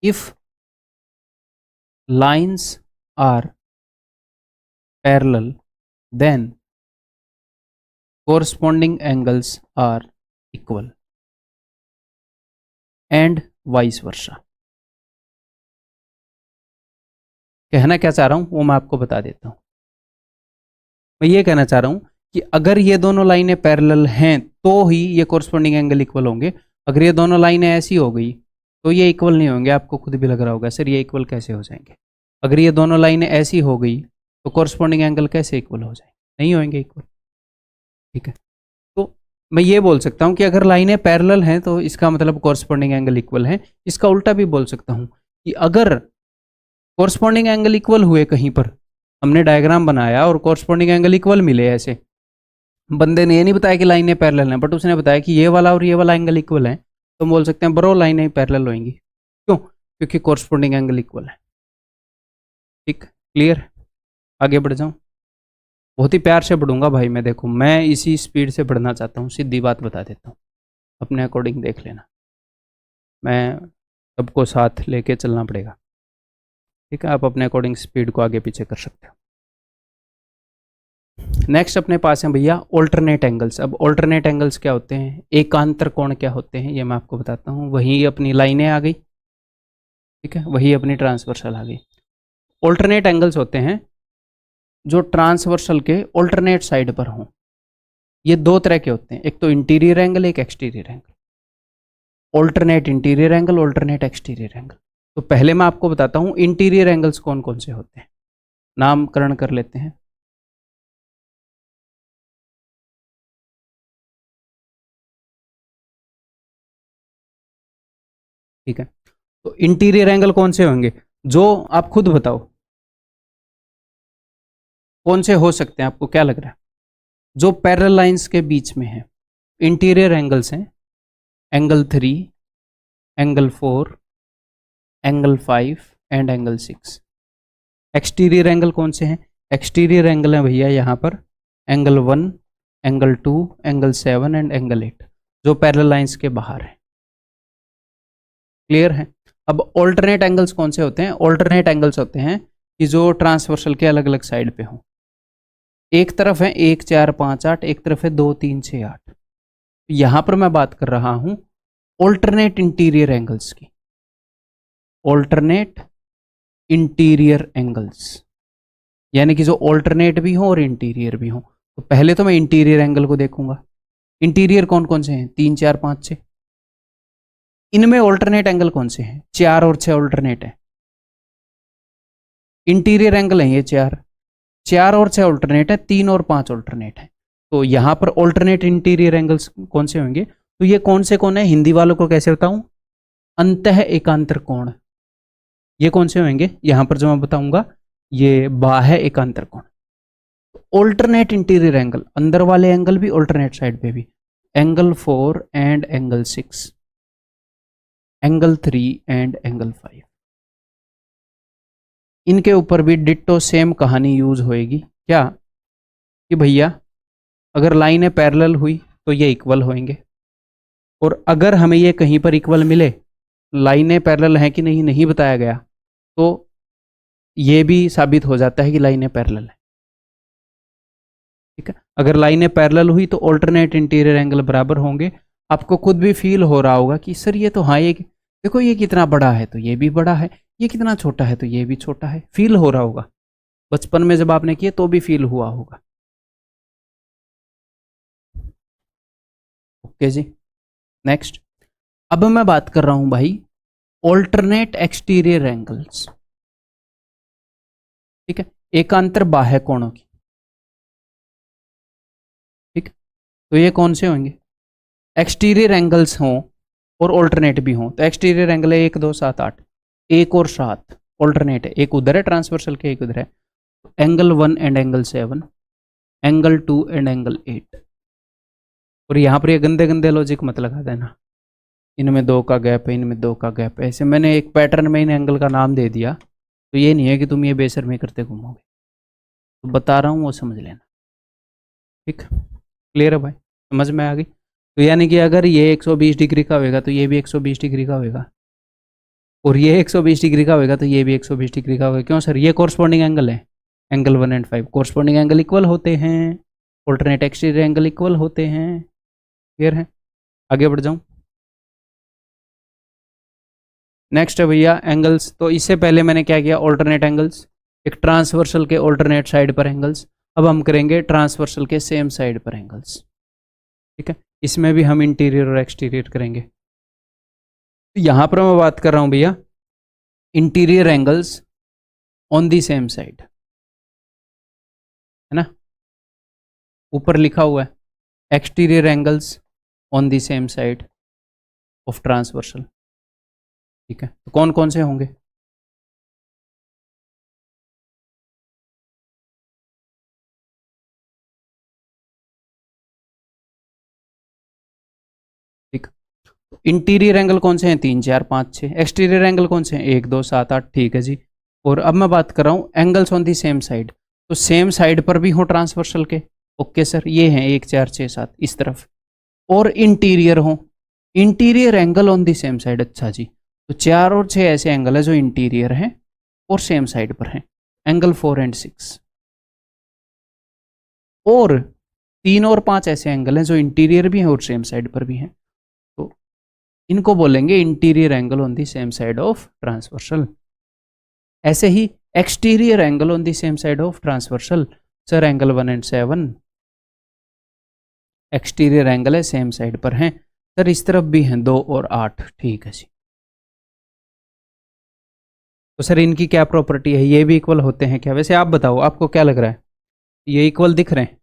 A: if lines are parallel then corresponding angles are equal and vice versa। कहना क्या चाह रहा हूं वो मैं आपको बता देता हूं। मैं ये कहना चाह रहा हूं कि अगर ये दोनों लाइनें पैरेलल हैं तो ही ये कोरस्पॉन्डिंग एंगल इक्वल होंगे। अगर ये दोनों लाइनें ऐसी हो गई तो ये इक्वल नहीं होंगे। आपको खुद भी लग रहा होगा सर ये इक्वल कैसे हो जाएंगे। अगर ये दोनों लाइनें ऐसी हो गई तो कोरस्पॉन्डिंग एंगल कैसे इक्वल हो जाएंगे? नहीं होंगे इक्वल। ठीक है, तो मैं ये बोल सकता हूँ कि अगर लाइनें पैरेलल हैं तो इसका मतलब कोरस्पॉन्डिंग एंगल इक्वल है। इसका उल्टा भी बोल सकता हूँ कि अगर कोरस्पॉन्डिंग एंगल इक्वल हुए, कहीं पर हमने डायग्राम बनाया और कोरस्पॉन्डिंग एंगल इक्वल मिले, ऐसे बंदे ने ये नहीं बताया कि लाइनें पैरेलल हैं, बट उसने बताया कि ये वाला और ये वाला एंगल इक्वल है, तो हम बोल सकते हैं ब्रो लाइनें पैरेलल होंगी। क्यों? क्योंकि कोरस्पॉन्डिंग एंगल इक्वल है। ठीक, क्लियर? आगे बढ़ जाऊँ? बहुत ही प्यार से पढ़ूंगा भाई मैं, देखो मैं इसी स्पीड से पढ़ना चाहता हूँ, सीधी बात बता देता हूँ, अपने अकॉर्डिंग देख लेना। मैं सबको साथ लेके चलना पड़ेगा। ठीक है, आप अपने अकॉर्डिंग स्पीड को आगे पीछे कर सकते हो। नेक्स्ट अपने पास है भैया ऑल्टरनेट एंगल्स। अब ऑल्टरनेट एंगल्स क्या होते हैं, एकांतर कोण क्या होते हैं, ये मैं आपको बताता हूँ। वही अपनी लाइनें आ गई, ठीक है, वही अपनी ट्रांसवर्सल आ गई। ऑल्टरनेट एंगल्स होते हैं जो ट्रांसवर्सल के ऑल्टरनेट साइड पर हों। ये दो तरह के होते हैं, एक तो इंटीरियर एंगल, एक exterior angle. Alternate interior angle, alternate exterior angle. तो पहले मैं आपको बताता हूँ इंटीरियर एंगल्स कौन कौन से होते हैं। नामकरण कर लेते हैं। ठीक है, तो इंटीरियर एंगल कौन से होंगे, जो आप खुद बताओ कौन से हो सकते हैं, आपको क्या लग रहा है? जो पैरेलल लाइंस के बीच में है इंटीरियर एंगल्स हैं, angle 3, angle 4, angle 5 and angle 6। Exterior angle कौन से हैं? एक्सटीरियर एंगल है भैया यहाँ पर angle 1, angle 2, angle 7 and angle 8, जो पैरेलल लाइंस के बाहर है। क्लियर है? अब ऑल्टरनेट एंगल्स कौन से होते हैं? ऑल्टरनेट एंगल्स होते हैं कि जो ट्रांसवर्सल के अलग अलग साइड पे हों। एक तरफ है 1 4 5 8, एक तरफ है 2 3 6 8। यहां पर मैं बात कर रहा हूं ऑल्टरनेट इंटीरियर एंगल्स की। ऑल्टरनेट इंटीरियर एंगल्स यानी कि जो ऑल्टरनेट भी हो और इंटीरियर भी हो। तो पहले तो मैं इंटीरियर एंगल को देखूंगा। इंटीरियर कौन कौन से हैं? 3 4 5 6। इनमें ऑल्टरनेट एंगल कौन से हैं? 4 और 6 ऑल्टरनेट है। इंटीरियर एंगल है ये 4 और 6 ऑल्टरनेट है, 3 और 5 ऑल्टरनेट है। तो यहां पर ऑल्टरनेट इंटीरियर एंगल्स कौन से होंगे? तो ये कौन से कौन है, हिंदी वालों को कैसे बताऊं? अंतः एकांतर कोण। ये कौन से होंगे यहां पर जो मैं बताऊंगा? ये बाह्य एकांतर कोण। ऑल्टरनेट इंटीरियर एंगल, अंदर वाले एंगल भी, ऑल्टरनेट साइड पे भी। Angle 4 and angle 6, angle 3 and angle 5। इनके ऊपर भी डिट्टो सेम कहानी यूज होएगी। क्या कि भैया अगर लाइनें पैरेलल हुई तो ये इक्वल होंगे, और अगर हमें ये कहीं पर इक्वल मिले, लाइनें पैरेलल हैं कि नहीं नहीं बताया गया, तो ये भी साबित हो जाता है कि लाइनें पैरेलल है। ठीक है, अगर लाइनें पैरेलल हुई तो ऑल्टरनेट इंटीरियर एंगल बराबर होंगे। आपको खुद भी फील हो रहा होगा कि सर ये तो हाँ, ये देखो ये कितना बड़ा है तो ये भी बड़ा है, ये कितना छोटा है तो ये भी छोटा है। फील हो रहा होगा, बचपन में जब आपने किए तो भी फील हुआ होगा। ओके जी, नेक्स्ट। अब मैं बात कर रहा हूं भाई ऑल्टरनेट एक्सटीरियर एंगल्स। ठीक है, एकांतर बाह्य कोणों की। ठीक, तो ये कौन से होंगे? एक्सटीरियर एंगल्स हों और ऑल्टरनेट भी हों। तो एक्सटीरियर एंगल है 1 2 7 8, 1 और 7 ऑल्टरनेट है, एक उधर है ट्रांसवर्सल के, एक उधर है। Angle 1 and angle 7, angle 2 and angle 8। और यहाँ पर ये गंदे गंदे लॉजिक मत लगा देना, इनमें 2 का गैप है, इनमें 2 का गैप है, ऐसे मैंने एक पैटर्न में इन एंगल का नाम दे दिया तो ये नहीं है कि तुम ये बेशर्मी करते घूमोगे। तो बता रहा हूँ वो समझ लेना। ठीक, क्लियर है भाई? समझ में आ गई? तो यानी कि अगर ये 120 डिग्री का होगा तो ये भी 120 डिग्री का होगा, और ये 120 डिग्री का होगा तो ये भी 120 डिग्री का होगा। क्यों सर? ये कॉरस्पॉन्डिंग एंगल है, angle 1 and 5 corresponding angle equal होते हैं, ऑल्टरनेट एक्सटीरियर एंगल इक्वल होते हैं। क्लियर है? आगे बढ़ जाऊँ। नेक्स्ट है भैया एंगल्स। तो इससे पहले मैंने क्या किया? ऑल्टरनेट एंगल्स, एक ट्रांसवर्सल के ऑल्टरनेट साइड पर एंगल्स। अब हम करेंगे ट्रांसवर्सल के सेम साइड पर एंगल्स। ठीक है, इसमें भी हम इंटीरियर और एक्सटीरियर करेंगे। तो यहां पर मैं बात कर रहा हूं भैया interior angles on the same side, है ना? ऊपर लिखा हुआ है exterior angles on the same side of transversal. ठीक है, तो कौन कौन से होंगे? ठीक, इंटीरियर एंगल कौन से हैं? 3 4 5 6। एक्सटीरियर एंगल कौन से हैं? 1 2 7 8। ठीक है जी। और अब मैं बात कर रहा हूँ angles on the same side, तो सेम साइड पर भी हो ट्रांसवर्सल के। ओके सर, ये हैं 1 4 6 7 इस तरफ, और इंटीरियर हो, interior angle on the same side. अच्छा जी, तो 4 और 6 ऐसे एंगल है जो इंटीरियर हैं और सेम साइड पर हैं, एंगल 4 एंड 6। और 3 और 5 ऐसे एंगल हैं जो इंटीरियर भी हैं और सेम साइड पर भी हैं, तो इनको बोलेंगे interior angle on the same side of transversal. ऐसे ही exterior angle on the same side of transversal, sir angle 1 and 7 exterior angle है, सेम साइड पर हैं। सर इस तरफ भी हैं 2 और 8। ठीक है जी। तो सर इनकी क्या प्रॉपर्टी है, ये भी इक्वल होते हैं क्या? वैसे आप बताओ, आपको क्या लग रहा है, ये इक्वल दिख रहे हैं?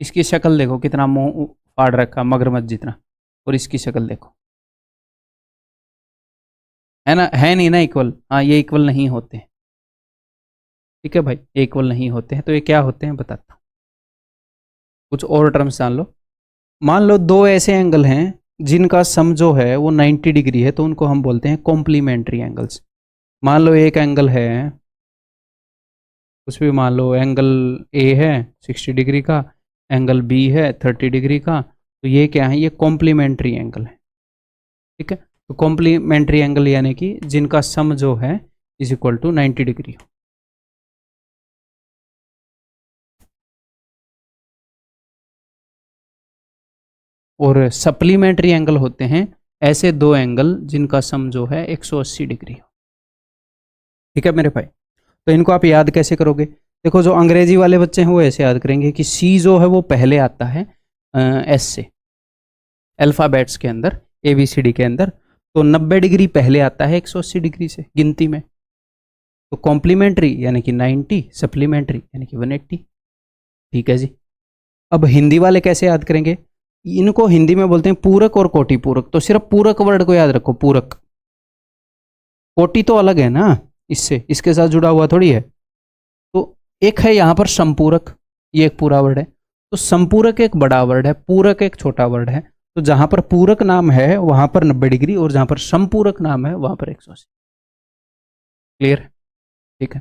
A: इसकी शक्ल देखो, कितना मुंह फाड़ रखा मगरमच्छ जितना, और इसकी शक्ल देखो, है ना, है नहीं ना इक्वल? हाँ, ये इक्वल नहीं होते हैं। ठीक है भाई, ये इक्वल नहीं होते हैं। तो ये क्या होते हैं बताता हूँ, कुछ और टर्म्स जान लो। मान लो दो ऐसे एंगल हैं जिनका सम जो है वो 90 डिग्री है, तो उनको हम बोलते हैं कॉम्प्लीमेंट्री एंगल्स। मान लो एक एंगल है, कुछ भी मान लो, एंगल ए है 60 डिग्री का, एंगल बी है 30 डिग्री का, तो ये क्या है, ये कॉम्प्लीमेंट्री एंगल है। ठीक है, तो कॉम्प्लीमेंट्री एंगल यानी कि जिनका सम जो है इज इक्वल टू 90 डिग्री हो। और सप्लीमेंट्री एंगल होते हैं ऐसे दो एंगल जिनका सम जो है 180 डिग्री हो। ठीक है मेरे भाई, तो इनको आप याद कैसे करोगे? देखो, जो अंग्रेजी वाले बच्चे हैं वो ऐसे याद करेंगे कि सी जो है वो पहले आता है एस से, अल्फ़ाबेट्स के अंदर, ए बी सी डी के अंदर, तो 90 डिग्री पहले आता है 180 डिग्री से गिनती में। तो कॉम्प्लीमेंट्री यानी कि 90, सप्लीमेंट्री यानी कि 180। ठीक है जी। अब हिंदी वाले कैसे याद करेंगे? इनको हिंदी में बोलते हैं पूरक और कोटि पूरक। तो सिर्फ पूरक वर्ड को याद रखो, पूरक। कोटि तो अलग है ना, इससे, इसके साथ जुड़ा हुआ थोड़ी है। तो एक है यहाँ पर संपूरक, ये एक पूरा वर्ड है। तो संपूरक एक बड़ा वर्ड है, पूरक एक छोटा वर्ड है। तो जहां पर पूरक नाम है वहां पर 90 डिग्री, और जहां पर संपूरक नाम है वहां पर 180। क्लियर? ठीक है।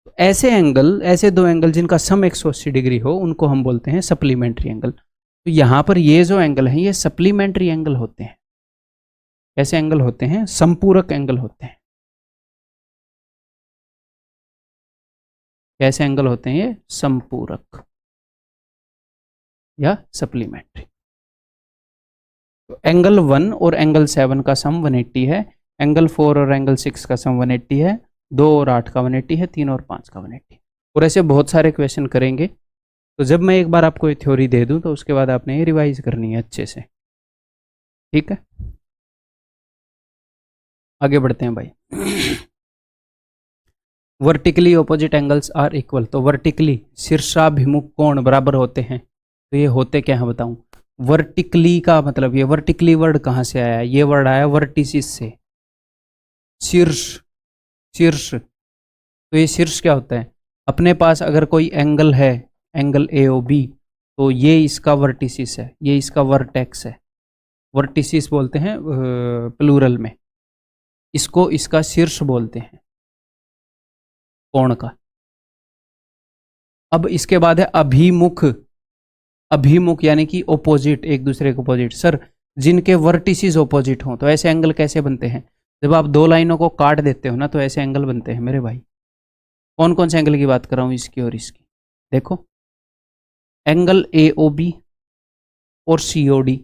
A: तो ऐसे एंगल, ऐसे दो एंगल जिनका सम 180 डिग्री हो, उनको हम बोलते हैं सप्लीमेंट्री एंगल। तो यहां पर ये जो एंगल है ये सप्लीमेंट्री एंगल होते हैं। कैसे एंगल होते हैं? संपूरक एंगल होते हैं। कैसे एंगल होते हैं ये? संपूरक या सप्लीमेंट्री। तो एंगल 1 और एंगल 7 का सम 180 है, एंगल 4 और एंगल 6 का सम 180 है, 2 और 8 का 180 है, 3 और 5 का 180। और ऐसे बहुत सारे क्वेश्चन करेंगे। तो जब मैं एक बार आपको ये थ्योरी दे दूं तो उसके बाद आपने ये रिवाइज करनी है अच्छे से। ठीक है, आगे बढ़ते हैं भाई। Vertically opposite angles are equal. तो वर्टिकली शीर्षाभिमुख कोण बराबर होते हैं। तो ये होते क्या है बताऊं? वर्टिकली का मतलब, ये वर्टिकली वर्ड कहाँ से आया? ये वर्ड आया वर्टिसिस से, शीर्ष, शीर्ष। तो ये शीर्ष क्या होता है? अपने पास अगर कोई एंगल है, एंगल ए ओ बी, तो ये इसका वर्टिसिस है, ये इसका वर्टेक्स है। वर्टिसिस बोलते हैं प्लूरल में, इसको इसका शीर्ष बोलते हैं कोण का। अब इसके बाद है अभिमुख। अभिमुख यानी कि ओपोजिट, एक दूसरे के ओपोजिट। सर जिनके वर्टिसिस ओपोजिट हों तो ऐसे एंगल कैसे बनते हैं? जब आप दो लाइनों को काट देते हो ना तो ऐसे एंगल बनते हैं मेरे भाई। कौन कौन से एंगल की बात कर रहा हूं? इसकी और इसकी। देखो, एंगल ए ओ बी और सी ओ डी।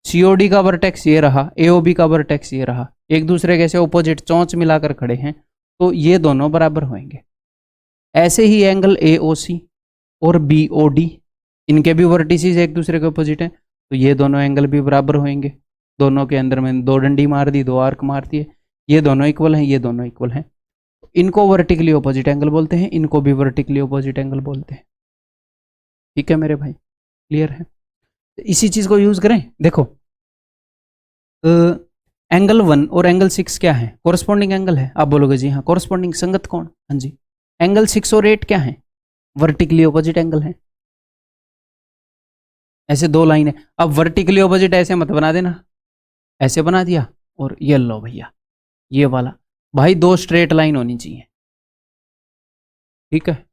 A: सी ओ डी का वर्टेक्स ये रहा, ए ओ बी का वर्टेक्स ये रहा, एक दूसरे के ऐसे ओपोजिट चौंच मिलाकर खड़े हैं, तो ये दोनों बराबर होंगे। ऐसे ही एंगल ए ओ सी और बी ओ डी, इनके भी वर्टिसेस एक दूसरे के अपोजिट हैं, तो ये दोनों एंगल भी बराबर होंगे। दोनों के अंदर में दो डंडी मार दी, दो आर्क मार दिए, ये दोनों इक्वल हैं, ये दोनों इक्वल हैं। इनको वर्टिकली अपोजिट एंगल बोलते हैं, इनको भी वर्टिकली अपोजिट एंगल बोलते हैं। ठीक है मेरे भाई, क्लियर है? इसी चीज को यूज करें। देखो, एंगल 1 और एंगल 6 क्या है? कोरस्पॉन्डिंग एंगल है। आप बोलोगे जी हाँ, कोरस्पॉन्डिंग संगत कोण। हाँ जी। एंगल 6 और 8 क्या है? वर्टिकली अपोजिट एंगल है। ऐसे दो लाइन है। अब वर्टिकली ऑपोजिट ऐसे मत बना देना, ऐसे बना दिया, और ये लो भैया, ये वाला। भाई दो स्ट्रेट लाइन होनी चाहिए। ठीक है,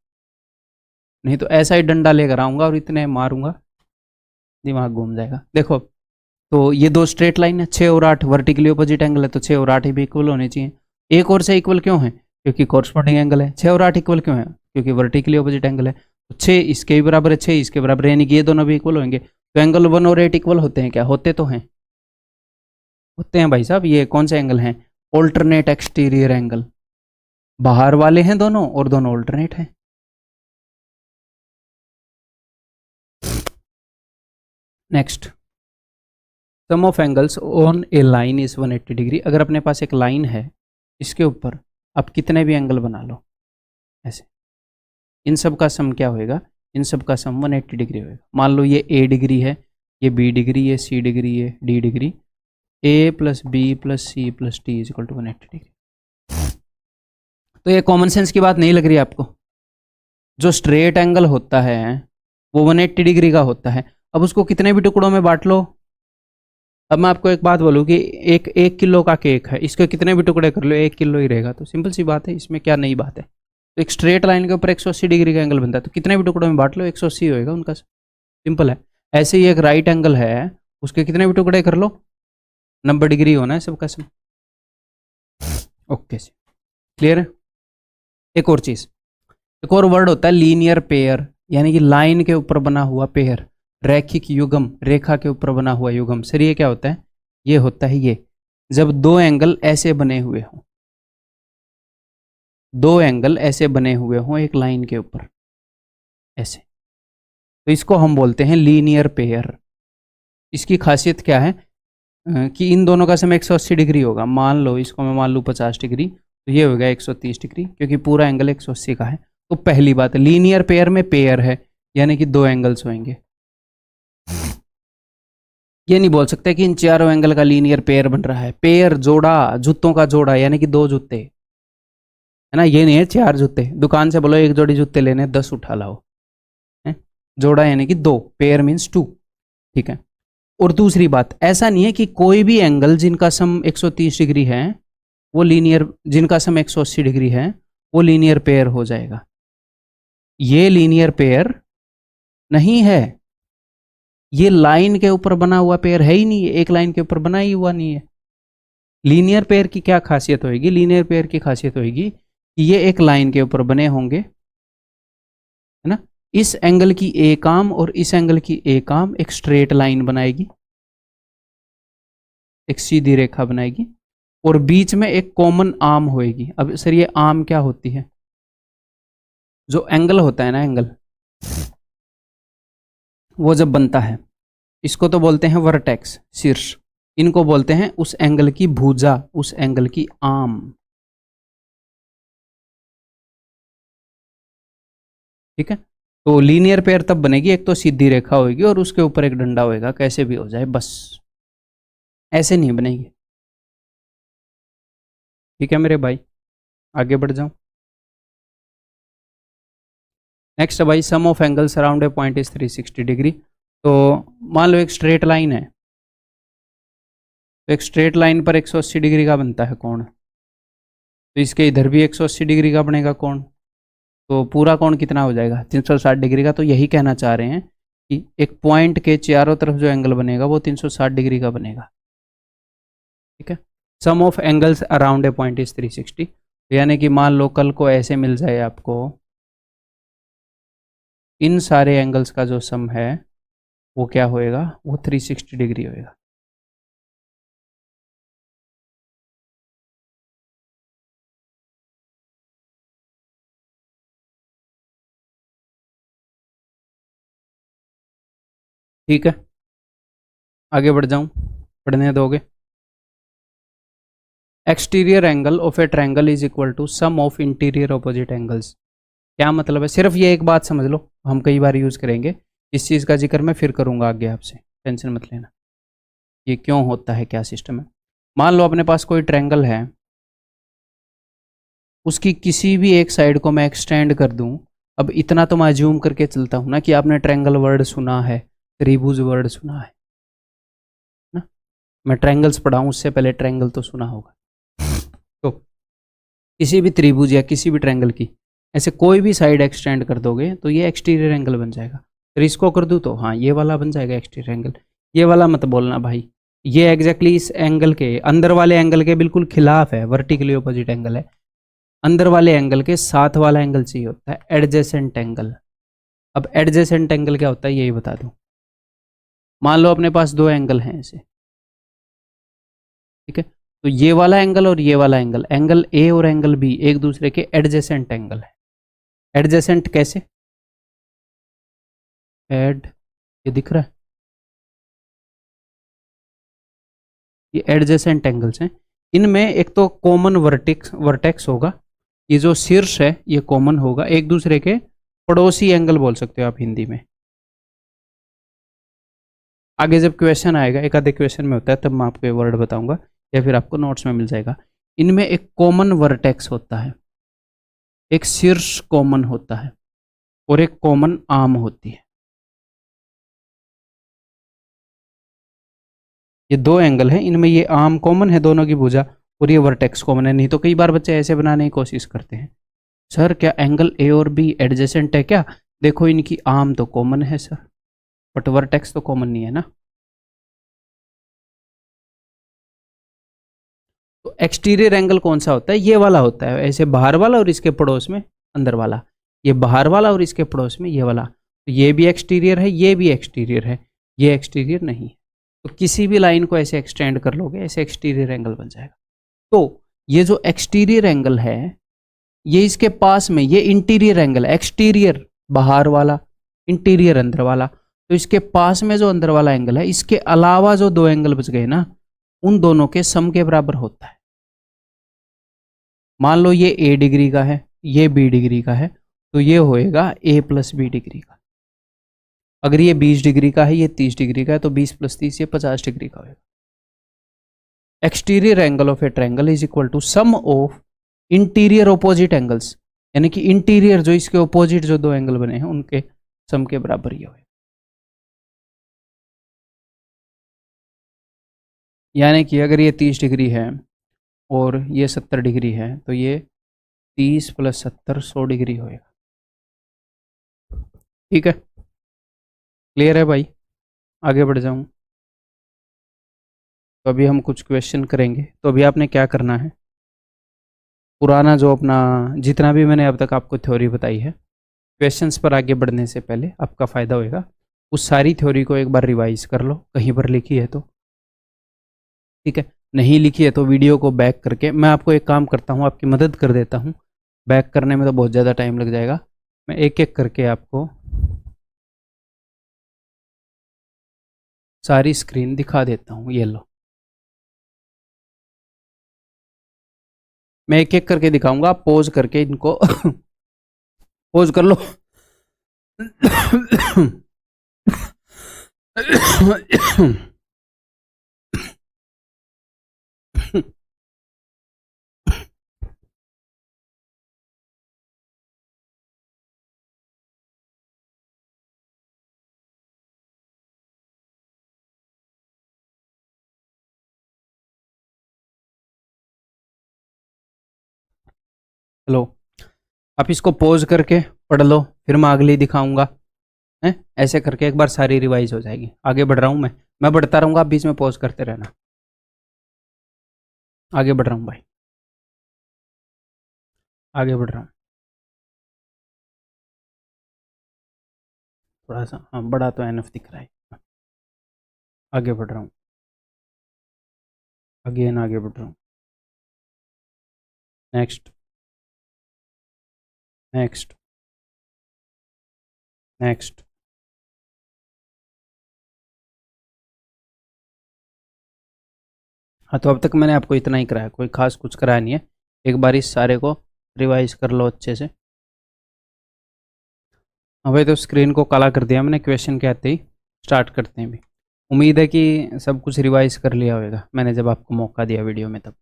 A: नहीं तो ऐसा ही डंडा लेकर आऊंगा और इतने मारूंगा, दिमाग घूम जाएगा। देखो, तो ये दो स्ट्रेट लाइन है, 6 और 8 वर्टिकली ऑपोजिट एंगल है, तो 6 और 8 भी इक्वल होने चाहिए। एक और से इक्वल क्यों है? क्योंकि कॉरस्पॉन्डिंग एंगल है। 6 और 8 इक्वल क्यों है? क्योंकि वर्टिकली ऑपोजिट एंगल है। तो 6 इसके भी बराबर है, 6 इसके बराबर है, यानी कि ये दोनों भी इक्वल होंगे। तो एंगल 1 और 8 इक्वल होते हैं क्या? होते तो हैं, होते हैं भाई साहब। ये कौन से एंगल हैं? Alternate exterior angle. बाहर वाले हैं दोनों, और दोनों ऑल्टरनेट हैं। Next, sum of angles on a line is 180 degree. अगर अपने पास एक लाइन है इसके ऊपर आप कितने भी एंगल बना लो ऐसे, इन सब का सम क्या होएगा, इन सब का सम 180 डिग्री होएगा। मान लो ये ए डिग्री है, ये बी डिग्री, ये सी डिग्री, ये D degree, A plus B plus C plus D is equal to 180 degree. तो ये कॉमन सेंस की बात नहीं लग रही आपको? जो स्ट्रेट एंगल होता है वो 180 डिग्री का होता है। अब उसको कितने भी टुकड़ों में बांट लो। अब मैं आपको एक बात बोलूँ कि एक 1 किलो का केक है, इसके कितने भी टुकड़े कर लो 1 किलो ही रहेगा। तो सिंपल सी बात है, इसमें क्या नई बात है। तो एक स्ट्रेट लाइन के ऊपर 180 डिग्री का एंगल बनता है, तो कितने भी टुकड़ों में बांट लो 180 होएगा उनका, सिंपल है। ऐसे ही एक राइट एंगल है, उसके कितने भी टुकड़े कर लो 90 डिग्री होना है सबका सब। ओके, क्लियर है। एक और चीज, एक और वर्ड होता है लीनियर पेयर, यानी कि लाइन के ऊपर बना हुआ पेयर, रैखिक युग्म, रेखा के ऊपर बना हुआ युग्म। सर ये क्या होता है? ये होता है ये जब दो एंगल ऐसे बने हुए हों, दो एंगल ऐसे बने हुए हों एक लाइन के ऊपर ऐसे, तो इसको हम बोलते हैं लीनियर पेयर। इसकी खासियत क्या है कि इन दोनों का सम 180 डिग्री होगा। मान लो इसको मैं मान लूँ 50 डिग्री, तो ये हो गया 130 डिग्री, क्योंकि पूरा एंगल 180 का है। तो पहली बात, लीनियर पेयर में पेयर है, यानी कि दो एंगल्स होंगे। ये नहीं बोल सकते कि इन चारों एंगल का लीनियर पेयर बन रहा है। पेयर जोड़ा, जूतों का जोड़ा, यानी कि दो जूते, है ना। ये नहीं है 4 जूते, दुकान से बोलो 1 जोड़ी जूते लेने 10 उठा लाओ, है? जोड़ा यानी कि 2, पेयर मीन्स 2, ठीक है। और दूसरी बात, ऐसा नहीं है कि कोई भी एंगल जिनका सम 130 डिग्री है वो लीनियर, जिनका सम 180 डिग्री है वो लीनियर पेयर हो जाएगा। ये लीनियर पेयर नहीं है, ये लाइन के ऊपर बना हुआ पेयर है ही नहीं है, एक लाइन के ऊपर बना ही हुआ नहीं है। लीनियर पेयर की क्या खासियत होगी? लीनियर पेयर की खासियत होगी कि ये एक लाइन के ऊपर बने होंगे, है ना। इस एंगल की एक आर्म और इस एंगल की एक आर्म एक स्ट्रेट लाइन बनाएगी, एक सीधी रेखा बनाएगी, और बीच में एक कॉमन आर्म होएगी। अब सर ये आर्म क्या होती है? जो एंगल होता है ना, एंगल वो जब बनता है, इसको तो बोलते हैं वर्टेक्स, शीर्ष। इनको बोलते हैं उस एंगल की भुजा, उस एंगल की आर्म, ठीक है। तो लीनियर पेयर तब बनेगी, एक तो सीधी रेखा होगी और उसके ऊपर एक डंडा होएगा, कैसे भी हो जाए बस, ऐसे नहीं बनेगी, ठीक है मेरे भाई। आगे बढ़ जाऊं। नेक्स्ट भाई, sum of angles around a point is 360 degree. तो मान लो एक स्ट्रेट लाइन है, तो एक स्ट्रेट लाइन पर 180 डिग्री का बनता है कोण, तो इसके इधर भी 180 डिग्री का बनेगा कोण, तो पूरा कोण कितना हो जाएगा? 360 डिग्री का। तो यही कहना चाह रहे हैं कि एक पॉइंट के चारों तरफ जो एंगल बनेगा वो 360 डिग्री का बनेगा, ठीक है। Sum of angles around a point is 360, यानी कि मान लो कल को ऐसे मिल जाए आपको, इन सारे एंगल्स का जो सम है वो क्या होएगा? वो 360 डिग्री होएगा। ठीक है, आगे बढ़ जाऊं, पढ़ने दोगे? Exterior angle of a triangle is equal to sum of interior opposite angles. क्या मतलब है? सिर्फ ये एक बात समझ लो, हम कई बार यूज करेंगे इस चीज़ का जिक्र मैं फिर करूंगा आगे आपसे, टेंशन मत लेना। ये क्यों होता है, क्या सिस्टम है। मान लो अपने पास कोई ट्रायंगल है, उसकी किसी भी एक साइड को मैं एक्सटेंड कर दूं। अब इतना तो मैं अज्यूम करके चलता हूं ना कि आपने ट्रायंगल वर्ड सुना है, त्रिभुज वर्ड सुना है ना। मैं ट्रायंगल्स पढ़ाऊं उससे पहले ट्रायंगल तो सुना होगा। तो किसी भी त्रिभुज या किसी भी ट्रायंगल की ऐसे कोई भी साइड एक्सटेंड कर दोगे तो ये एक्सटीरियर एंगल बन जाएगा। फिर इसको कर दूँ तो हाँ ये वाला बन जाएगा एक्सटीरियर एंगल। ये वाला मत बोलना भाई, ये एग्जैक्टली इस एंगल के अंदर वाले एंगल के बिल्कुल खिलाफ है, वर्टिकली ऑपोजिट एंगल है। अंदर वाले एंगल के साथ वाला एंगल चाहिए होता है एडजेसेंट एंगल। अब एडजेसेंट एंगल क्या होता है यही बता दूं। मान लो अपने पास दो एंगल हैं ऐसे, ठीक है। तो ये वाला एंगल और ये वाला एंगल, एंगल ए और एंगल बी एक दूसरे के एडजेसेंट एंगल है। एडजेसेंट कैसे? एड, ये दिख रहा है, ये एडजेसेंट एंगल्स हैं। इनमें एक तो कॉमन वर्टेक्स होगा, ये जो शीर्ष है ये कॉमन होगा, एक दूसरे के पड़ोसी एंगल बोल सकते हो आप हिंदी में। आगे जब क्वेश्चन आएगा, एक आधे क्वेश्चन में होता है, तब मैं आपको ये वर्ड बताऊंगा या फिर आपको नोट्स में मिल जाएगा। इनमें एक कॉमन वर्टेक्स होता है, एक शीर्ष कॉमन होता है और एक कॉमन आर्म होती है। ये दो एंगल है, इनमें ये आर्म कॉमन है दोनों की भुजा और ये वर्टेक्स कॉमन है। नहीं तो कई बार बच्चे ऐसे बनाने की कोशिश करते हैं, सर क्या एंगल ए और बी एडजेसेंट है क्या? देखो इनकी आर्म तो कॉमन है सर, बट वर्टेक्स तो कॉमन नहीं है ना। तो एक्सटीरियर एंगल कौन सा होता है? ये वाला होता है, ऐसे बाहर वाला और इसके पड़ोस में अंदर वाला। ये बाहर वाला और इसके पड़ोस में ये वाला। तो ये भी एक्सटीरियर है, ये भी एक्सटीरियर है, ये एक्सटीरियर नहीं है। तो किसी भी लाइन को ऐसे एक्सटेंड कर लोगे, ऐसे एक्सटीरियर एंगल बन जाएगा। तो ये जो एक्सटीरियर एंगल है, ये इसके पास में ये इंटीरियर एंगल है। एक्सटीरियर बाहर वाला, इंटीरियर अंदर वाला। तो इसके पास में जो अंदर वाला एंगल है, इसके अलावा जो दो एंगल बच गए ना, उन दोनों के सम के बराबर होता है। मान लो ये ए डिग्री का है, ये बी डिग्री का है, तो ये होएगा ए प्लस बी डिग्री का। अगर ये 20 डिग्री का है, ये 30 डिग्री का है, तो 20 प्लस 30 ये 50 डिग्री का होगा। Exterior angle of a triangle is equal to sum of interior opposite angles, यानी कि इंटीरियर जो इसके ऑपोजिट जो दो एंगल बने हैं उनके सम के बराबर ये होगा। यानी कि अगर ये 30 डिग्री है और ये 70 डिग्री है, तो ये 30 प्लस 70 100 डिग्री होएगा। ठीक है, क्लियर है भाई? आगे बढ़ जाऊँ तो अभी हम कुछ क्वेश्चन करेंगे। तो अभी आपने क्या करना है, पुराना जो अपना जितना भी मैंने अब तक आपको थ्योरी बताई है, क्वेश्चंस पर आगे बढ़ने से पहले आपका फ़ायदा होएगा, उस सारी थ्योरी को एक बार रिवाइज कर लो, कहीं पर लिखी है तो। ठीक है, नहीं लिखी है तो वीडियो को बैक करके, मैं आपको एक काम करता हूँ, आपकी मदद कर देता हूँ। बैक करने में तो बहुत ज़्यादा टाइम लग जाएगा, मैं एक एक करके आपको सारी स्क्रीन दिखा देता हूँ। ये लो, मैं एक एक करके दिखाऊंगा, आप पॉज करके इनको पॉज कर लो। हेलो, आप इसको पॉज करके पढ़ लो, फिर मैं अगली दिखाऊंगा। है ऐसे करके एक बार सारी रिवाइज हो जाएगी। आगे बढ़ रहा हूँ मैं बढ़ता रहूँगा, आप बीच में पॉज करते रहना। आगे बढ़ रहा हूँ भाई, आगे बढ़ रहा हूँ। थोड़ा सा हाँ, बड़ा तो एनफ दिख रहा है। आगे बढ़ रहा हूँ, अगेन आगे बढ़ रहा हूँ। Next, next, next. हाँ, तो अब तक मैंने आपको इतना ही कराया, कोई खास कुछ कराया नहीं है। एक बार इस सारे को रिवाइज कर लो अच्छे से। अभी तो स्क्रीन को काला कर दिया मैंने क्वेश्चन के आते ही। स्टार्ट करते हैं भी। उम्मीद है कि सब कुछ रिवाइज कर लिया होगा मैंने जब आपको मौका दिया वीडियो में तब।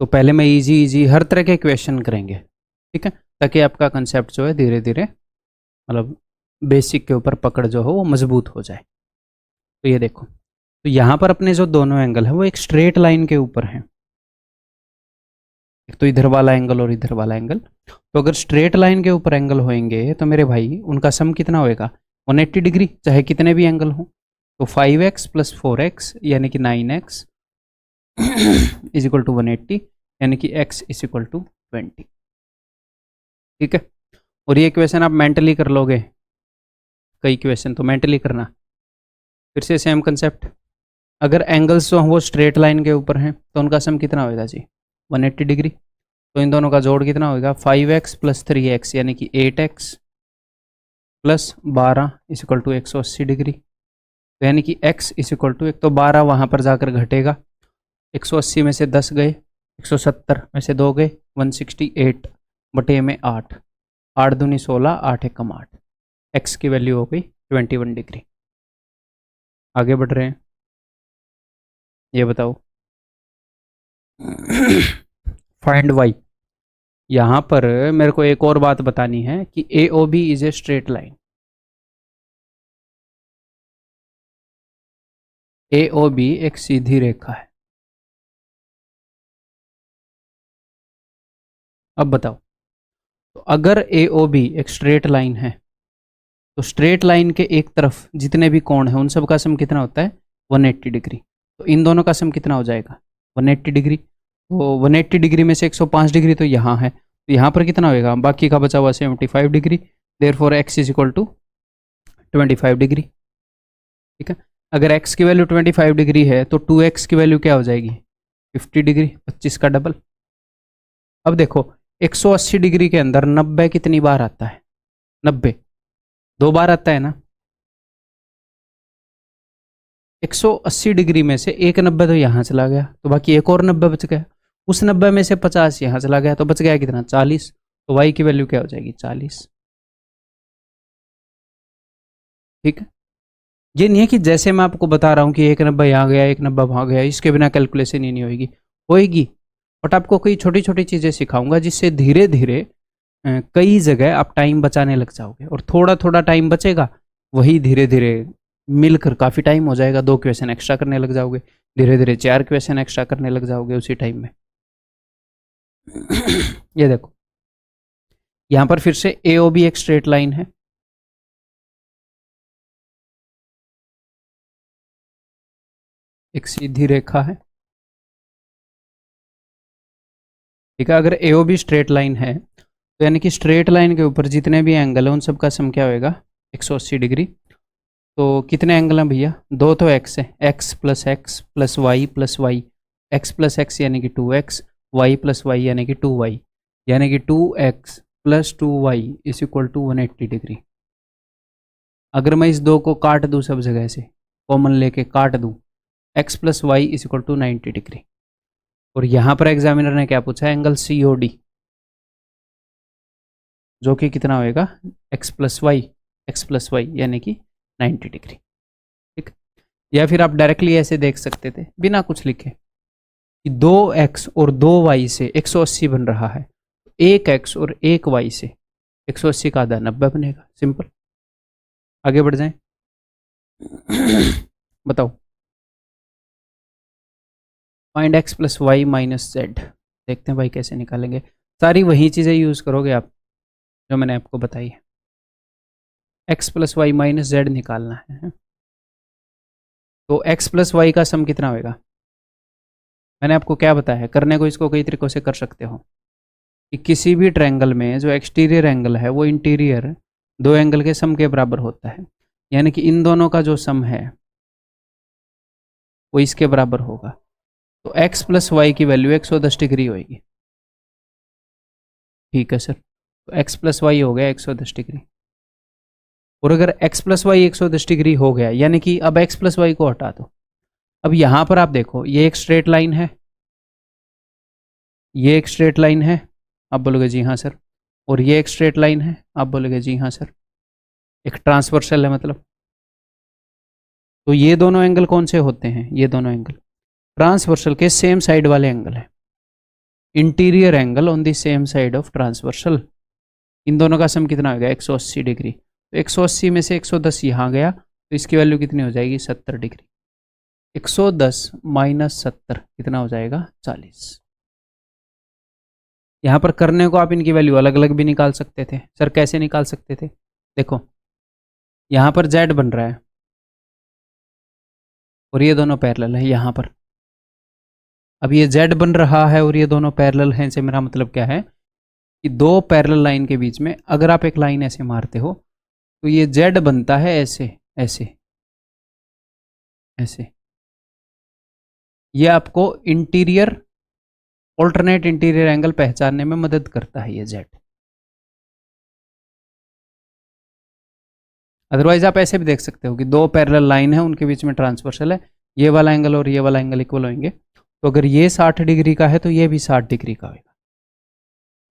A: तो पहले मैं इजी इजी हर तरह के क्वेश्चन करेंगे, ठीक है, ताकि आपका कंसेप्ट जो है धीरे धीरे मतलब बेसिक के ऊपर पकड़ जो हो वो मजबूत हो जाए। तो ये देखो, तो यहाँ पर अपने जो दोनों एंगल है वो एक स्ट्रेट लाइन के ऊपर हैं। एक तो इधर वाला एंगल और इधर वाला एंगल। तो अगर स्ट्रेट लाइन के ऊपर एंगल होंगे तो मेरे भाई उनका सम कितना होएगा? 180 डिग्री, चाहे कितने भी एंगल हो। तो 5x प्लस 4x यानी कि 9x इज इक्वल टू 180, यानी कि x इज इक्वल टू 20। ठीक है, और ये क्वेश्चन आप मेंटली कर लोगे, कई क्वेश्चन तो मेंटली करना। फिर से सेम कंसेप्ट, अगर एंगल्स जो वो स्ट्रेट लाइन के ऊपर हैं तो उनका सम कितना होगा जी? 180 डिग्री। तो इन दोनों का जोड़ कितना होगा? 5x प्लस 3x यानी कि 8x plus 12 is equal to 180 degree. तो यानी कि x इज इक्वल टू, एक तो 12 वहाँ पर जाकर घटेगा 180 में से 10 गए, 170 में से 2 गए, 168 बटे में 8, 8 दूनी 16, 8 एकम 8, एक्स की वैल्यू हो गई 21 डिग्री। आगे बढ़ रहे हैं, ये बताओ फाइंड वाई। यहाँ पर मेरे को एक और बात बतानी है कि A O B is a straight line. A O B एक सीधी रेखा है। अब बताओ, तो अगर ए ओ बी एक स्ट्रेट लाइन है तो स्ट्रेट लाइन के एक तरफ जितने भी कोण हैं उन सब का सम कितना होता है? 180 डिग्री। तो इन दोनों का सम कितना हो जाएगा? 180 डिग्री। तो 180 डिग्री में से 105 डिग्री तो यहाँ है, तो यहाँ पर कितना होएगा? बाकी का बचा हुआ 75 degree. Therefore X is equal to 25 degree. ठीक है, अगर x की वैल्यू 25 डिग्री है तो 2x की वैल्यू क्या हो जाएगी? 50 डिग्री, 25 का डबल। अब देखो 180 डिग्री के अंदर 90 कितनी बार आता है? 90 2 बार आता है ना। 180 डिग्री में से एक 90 तो यहाँ चला गया, तो बाकी एक और 90 बच गया। उस 90 में से 50 यहाँ चला गया, तो बच गया कितना? 40। तो y की वैल्यू क्या हो जाएगी? 40। ठीक है, ये नहीं है कि जैसे मैं आपको बता रहा हूँ कि एक 90 यहाँ गया, एक 90 वहाँ गया, इसके बिना कैलकुलेशन ही नहीं होगी। होएगी, बट आपको कई छोटी छोटी चीज़ें सिखाऊंगा जिससे धीरे धीरे कई जगह आप टाइम बचाने लग जाओगे, और थोड़ा थोड़ा टाइम बचेगा वही धीरे धीरे मिलकर काफ़ी टाइम हो जाएगा। 2 क्वेश्चन एक्स्ट्रा करने लग जाओगे, धीरे धीरे 4 क्वेश्चन एक्स्ट्रा करने लग जाओगे उसी टाइम में। ये देखो, यहाँ पर फिर से ए ओ बी एक स्ट्रेट लाइन है। एक सीधी रेखा है। ठीक है, अगर A O be straight line है तो यानी कि स्ट्रेट लाइन के ऊपर जितने भी एंगल है उन सब का सम क्या होएगा? 180 डिग्री। तो कितने एंगल हैं भैया? 2 तो एक्स है, X plus Y plus Y, X plus X यानी कि 2x, वाई प्लस वाई यानी कि 2y, यानी कि 2x plus 2y is equal to 180 degree. अगर मैं इस 2 को काट दूँ, सब जगह से कॉमन लेके काट दूँ, x plus Y is equal to 90 degree. और यहाँ पर एग्जामिनर ने क्या पूछा? एंगल सी ओ डी, जो कि कितना होएगा? x प्लस वाई यानी कि 90 डिग्री। ठीक, या फिर आप डायरेक्टली ऐसे देख सकते थे बिना कुछ लिखे कि 2x और 2y से 180 बन रहा है, 1x और 1y से 180 का आधा 90 बनेगा। सिंपल। आगे बढ़ जाएं। बताओ, find x plus Y minus Z. देखते हैं भाई कैसे निकालेंगे। सारी वही चीज़ें यूज़ करोगे आप जो मैंने आपको बताई है। x plus Y minus Z निकालना है, तो x प्लस वाई का सम कितना होएगा? मैंने आपको क्या बताया है? करने को इसको कई तरीकों से कर सकते हो कि किसी भी ट्रायंगल में जो एक्सटीरियर एंगल है वो इंटीरियर 2 एंगल के सम के बराबर होता है, यानी कि इन दोनों का जो सम है वो इसके बराबर होगा। तो x प्लस वाई की वैल्यू 110 डिग्री होगी। ठीक है सर, तो x प्लस वाई हो गया 110 डिग्री। और अगर x प्लस वाई 110 डिग्री हो गया, यानी कि अब x प्लस वाई को हटा दो। अब यहाँ पर आप देखो, ये एक स्ट्रेट लाइन है, ये एक स्ट्रेट लाइन है, आप बोलोगे जी हाँ सर। और ये एक स्ट्रेट लाइन है, आप बोलोगे जी हाँ सर। एक ट्रांसवर्सल है मतलब। तो ये दोनों एंगल कौन से होते हैं? ये दोनों एंगल ट्रांसवर्सल के सेम साइड वाले एंगल है। Interior angle on the same side of transversal. इन दोनों का सम कितना हो गया? 180 डिग्री। तो 180 में से 110 यहाँ गया, तो इसकी वैल्यू कितनी हो जाएगी? 70 डिग्री। 110 माइनस 70 कितना हो जाएगा? 40। यहाँ पर करने को आप इनकी वैल्यू अलग अलग भी निकाल सकते थे। सर कैसे निकाल सकते थे? देखो, यहाँ पर z बन रहा है और ये दोनों पैरेलल है यहाँ पर। अब ये z बन रहा है और ये दोनों पैरेलल हैं, से मेरा मतलब क्या है कि 2 पैरेलल लाइन के बीच में अगर आप एक लाइन ऐसे मारते हो तो ये z बनता है ऐसे ऐसे ऐसे। ये आपको इंटीरियर ऑल्टरनेट इंटीरियर एंगल पहचानने में मदद करता है ये z। अदरवाइज आप ऐसे भी देख सकते हो कि 2 पैरेलल लाइन है, उनके बीच में ट्रांसवर्सल है, ये वाला एंगल और ये वाला एंगल इक्वल होंगे, तो अगर ये 60 डिग्री का है तो ये भी 60 डिग्री का होगा।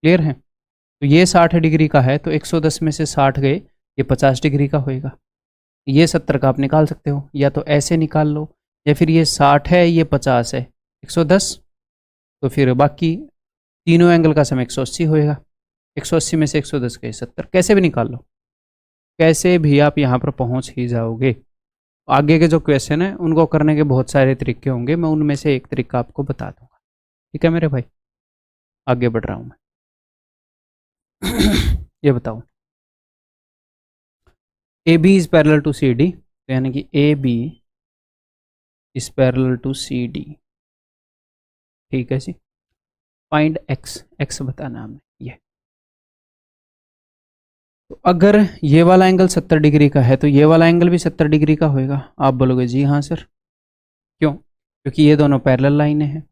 A: क्लियर है? तो ये 60 डिग्री का है तो 110 में से 60 गए, ये 50 डिग्री का होएगा। ये 70 का आप निकाल सकते हो, या तो ऐसे निकाल लो, या फिर ये 60 है ये 50 है 110, तो फिर बाकी तीनों एंगल का सम 180 होएगा। 180 में से 110 गए 70, कैसे भी निकाल लो, कैसे भी आप यहाँ पर पहुँच ही जाओगे। आगे के जो क्वेश्चन है उनको करने के बहुत सारे तरीके होंगे, मैं उनमें से एक तरीका आपको बता दूंगा। ठीक है मेरे भाई, आगे बढ़ रहा हूँ मैं। ये बताओ, A B is parallel to C D, तो यानी कि A B is parallel to C D. ठीक है जी। फाइंड एक्स, एक्स बताना हमें। ये तो अगर ये वाला एंगल 70 डिग्री का है तो ये वाला एंगल भी 70 डिग्री का होएगा। आप बोलोगे जी हाँ सर, क्यों? क्योंकि ये दोनों पैरेलल लाइनें हैं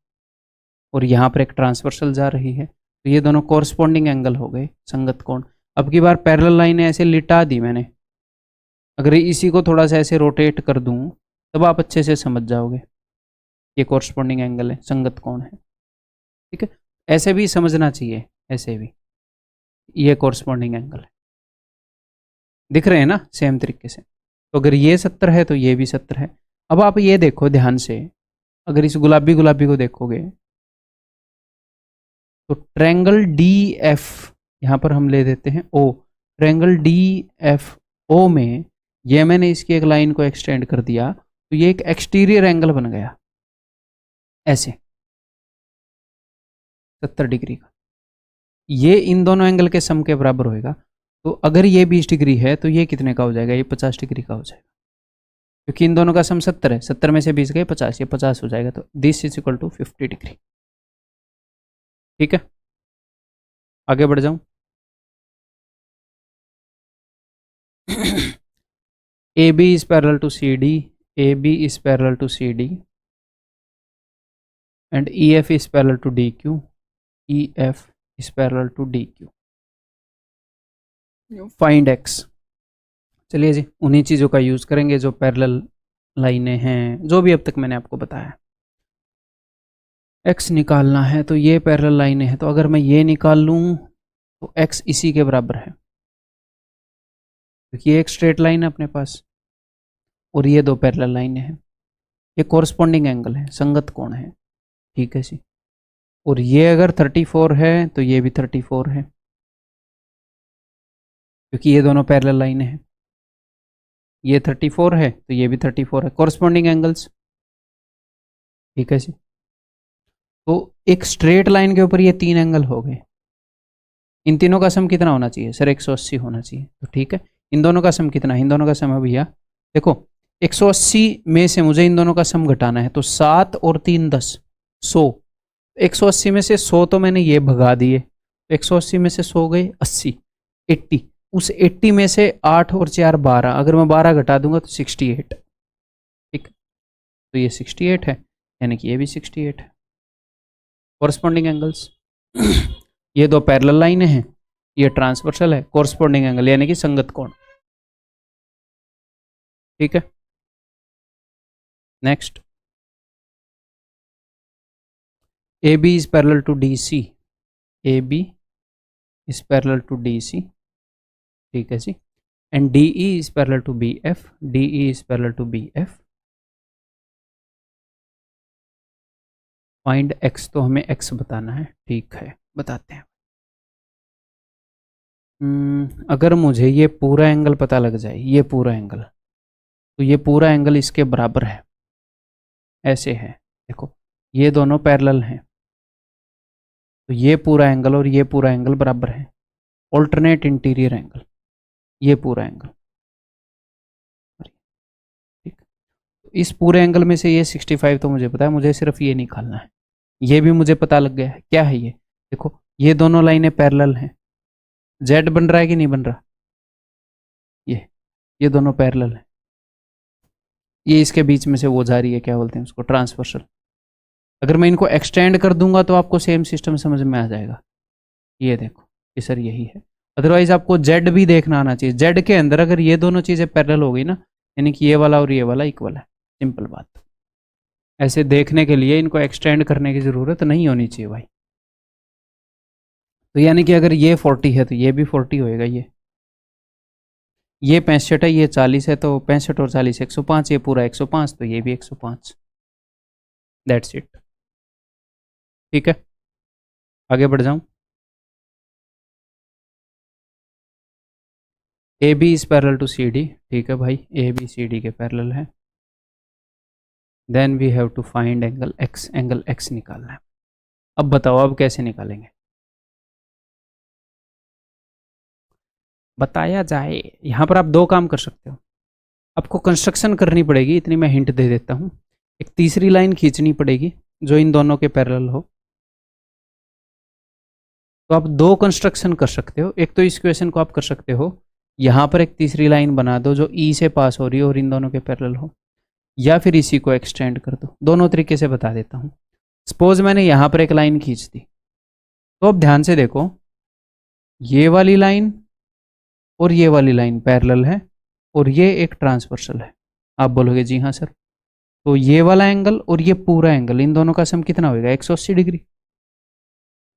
A: और यहाँ पर एक ट्रांसवर्सल जा रही है, तो ये दोनों कोरस्पॉन्डिंग एंगल हो गए, संगत कोण। अब की बार पैरेलल लाइनें ऐसे लिटा दी मैंने, अगर इसी को थोड़ा सा ऐसे रोटेट कर दूं तब आप अच्छे से समझ जाओगे। ये कोरस्पॉन्डिंग एंगल है, संगत कोण है। ठीक है, ऐसे भी समझना चाहिए, ऐसे भी ये कोरस्पॉन्डिंग एंगल है। दिख रहे हैं ना सेम तरीके से। तो अगर ये 70 है तो ये भी 70 है। अब आप ये देखो ध्यान से, अगर इस गुलाबी गुलाबी को देखोगे तो ट्रायंगल डी एफ, यहाँ पर हम ले देते हैं ओ, ट्रायंगल डी एफ ओ में ये मैंने इसकी एक लाइन को एक्सटेंड कर दिया तो ये एक एक्सटीरियर एंगल बन गया ऐसे 70 डिग्री का। ये इन दोनों एंगल के सम के बराबर होएगा। तो अगर ये 20 डिग्री है तो ये कितने का हो जाएगा? ये 50 डिग्री का हो जाएगा, क्योंकि इन दोनों का सम 70 है। 70 में से 20 गए 50, ये 50 हो जाएगा। तो this is equal to 50 degree. ठीक है, आगे बढ़ जाऊं। A B is parallel to C D, A B is parallel to C D and EF is parallel to DQ, EF is parallel to DQ. Find X। चलिए जी, उन्हीं चीज़ों का use करेंगे जो पैरेलल लाइनें हैं, जो भी अब तक मैंने आपको बताया। X निकालना है तो ये पैरेलल लाइनें हैं, तो अगर मैं ये निकाल लूँ तो X इसी के बराबर है, क्योंकि ये एक स्ट्रेट लाइन है अपने पास और ये दो पैरेलल लाइनें हैं। ये कोरस्पॉन्डिंग एंगल है, संगत कोण है। ठीक है जी। और ये अगर 34 है तो ये भी 34 है, क्योंकि ये दोनों पैरेलल लाइनें हैं। ये 34 है तो ये भी 34 है, कोरस्पॉन्डिंग एंगल्स। ठीक है जी। तो एक स्ट्रेट लाइन के ऊपर ये तीन एंगल हो गए। इन तीनों का सम कितना होना चाहिए सर? 180 होना चाहिए। तो ठीक है, इन दोनों का सम कितना है? इन दोनों का सम है भैया, देखो 180 में से मुझे इन दोनों का सम घटाना है, तो 7 और 3 10, 100। 180 में से 100 तो मैंने ये भगा दिए, तो 180 में से 100 गए 80, 80। उस 80 में से 8 और 4 12, अगर मैं 12 घटा दूंगा तो 68। ठीक, तो ये 68 है, यानी कि ये भी 68 है। Corresponding angles. ये दो पैरेलल लाइनें हैं, ये ट्रांसवर्सल है, कोरस्पॉन्डिंग एंगल यानी कि संगत कोण। ठीक है, next. AB is parallel to DC, AB is parallel to DC। ठीक है जी। And DE is parallel to BF, DE is parallel to BF। Find X, तो हमें X बताना है। ठीक है, बताते हैं। अगर मुझे ये पूरा एंगल पता लग जाए, ये पूरा एंगल, तो ये पूरा एंगल इसके बराबर है, ऐसे है। देखो ये दोनों पैरेलल हैं, तो ये पूरा एंगल और ये पूरा एंगल बराबर है। ऑल्टरनेट इंटीरियर एंगल, ये पूरा एंगल। ठीक, तो इस पूरे एंगल में से ये 65 तो मुझे पता है, मुझे सिर्फ ये निकालना है। ये भी मुझे पता लग गया है। क्या है ये? देखो ये दोनों लाइनें पैरेलल हैं। जेड बन रहा है कि नहीं बन रहा? ये दोनों पैरेलल हैं। ये इसके बीच में से वो जा रही है, क्या बोलते हैं उसको, ट्रांसवर्सल। अगर मैं इनको एक्सटेंड कर दूंगा तो आपको सेम सिस्टम समझ में आ जाएगा। ये देखो ये सर यही है। अदरवाइज आपको जेड भी देखना आना चाहिए। जेड के अंदर अगर ये दोनों चीज़ें पैरेलल हो गई ना, यानी कि ये वाला और ये वाला इक्वल है। सिंपल बात। ऐसे देखने के लिए इनको एक्सटेंड करने की ज़रूरत नहीं होनी चाहिए भाई। तो यानी कि अगर ये 40 है तो ये भी 40 होएगा। ये 65 है, ये 40 है, तो 65 और 40 105, ये पूरा 105, तो ये भी 105। That's it. ठीक है, आगे बढ़ जाऊं। A B is parallel to C D. ठीक है भाई, ए बी सी डी के पैरेलल है। Then we have to find angle X. Angle X निकालना है। अब बताओ, अब कैसे निकालेंगे, बताया जाए। यहाँ पर आप दो काम कर सकते हो। आपको कंस्ट्रक्शन करनी पड़ेगी, इतनी मैं हिंट दे देता हूँ। एक तीसरी लाइन खींचनी पड़ेगी जो इन दोनों के पैरेलल हो। तो आप दो कंस्ट्रक्शन कर सकते हो। एक तो इस क्वेश्चन को आप कर सकते हो, यहाँ पर एक तीसरी लाइन बना दो जो ई से पास हो रही हो और इन दोनों के पैरेलल हो, या फिर इसी को एक्सटेंड कर दो। दोनों तरीके से बता देता हूँ। सपोज मैंने यहाँ पर एक लाइन खींच दी, तो अब ध्यान से देखो, ये वाली लाइन और ये वाली लाइन पैरेलल है और ये एक ट्रांसवर्सल है। आप बोलोगे जी हाँ सर, तो ये वाला एंगल और ये पूरा एंगल, इन दोनों का सम कितना होगा, 180 डिग्री।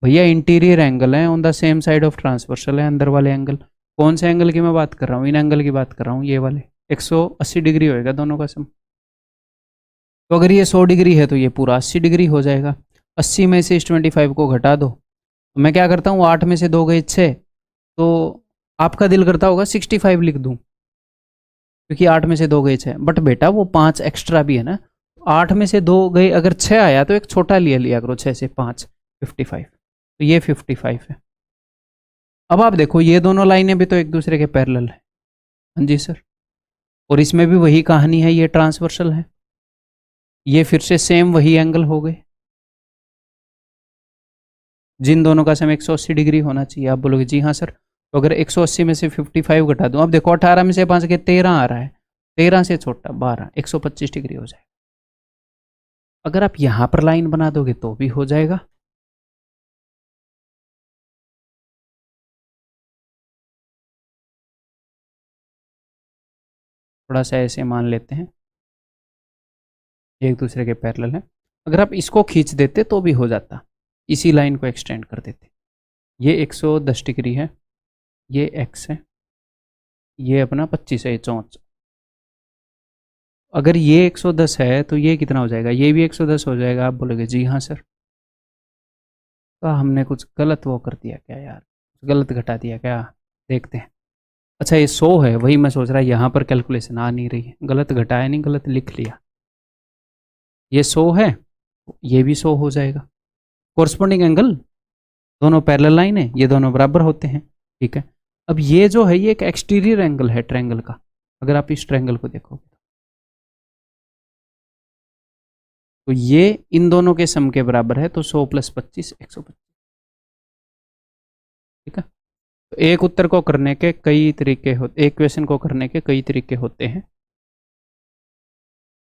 A: भैया इंटीरियर एंगल है, on the same side of transversal है। अंदर वाले एंगल, कौन से एंगल की मैं बात कर रहा हूँ, इन एंगल की बात कर रहा हूँ, ये वाले 180 डिग्री होएगा दोनों का सम। तो अगर ये 100 डिग्री है तो ये पूरा 80 डिग्री हो जाएगा। 80 में से इस 25 को घटा दो, तो मैं क्या करता हूँ, 8 में से 2 गए 6, तो आपका दिल करता होगा 65 लिख दूँ, क्योंकि 8 में से 2 गए 6। बट बेटा वो 5 एक्स्ट्रा भी है ना, 8 में से 2 गए, अगर 6 आया तो एक छोटा लिया करो, 6 से 5 55, तो ये 55 है। अब आप देखो, ये दोनों लाइनें भी तो एक दूसरे के पैरेलल है। हाँ जी सर, और इसमें भी वही कहानी है, ये ट्रांसवर्सल है, ये फिर से सेम वही एंगल हो गए जिन दोनों का सम 180 डिग्री होना चाहिए। आप बोलोगे जी हाँ सर, तो अगर 180 में से 55 घटा दूँ, अब देखो 18 में से 5 के 13 आ रहा है, 13 से छोटा 12, 125 डिग्री हो जाएगा। अगर आप यहाँ पर लाइन बना दोगे तो भी हो जाएगा। थोड़ा सा ऐसे मान लेते हैं, एक दूसरे के पैरेलल है। अगर आप इसको खींच देते तो भी हो जाता, इसी लाइन को एक्सटेंड कर देते। ये 110 डिग्री है, ये एक्स है, ये अपना 25 है, 54। अगर ये 110 है तो ये कितना हो जाएगा, ये भी 110 हो जाएगा। आप बोलोगे जी हाँ सर, तो हमने कुछ गलत वो कर दिया क्या यार, गलत घटा दिया क्या, देखते हैं। अच्छा ये 100 है, वही मैं सोच रहा यहाँ पर कैलकुलेशन आ नहीं रही है, गलत घटाया नहीं, गलत लिख लिया। ये 100 है, ये भी 100 हो जाएगा। कोरस्पोंडिंग एंगल, दोनों पैरेलल लाइन है, ये दोनों बराबर होते हैं। ठीक है, अब ये जो है ये एक एक्सटीरियर एंगल है ट्रायंगल का। अगर आप इस ट्रायंगल को देखोगे तो ये इन दोनों के सम के बराबर है, तो 100 + 25 125। ठीक है, तो एक उत्तर को करने के कई तरीके होते, एक क्वेश्चन को करने के कई तरीके होते हैं।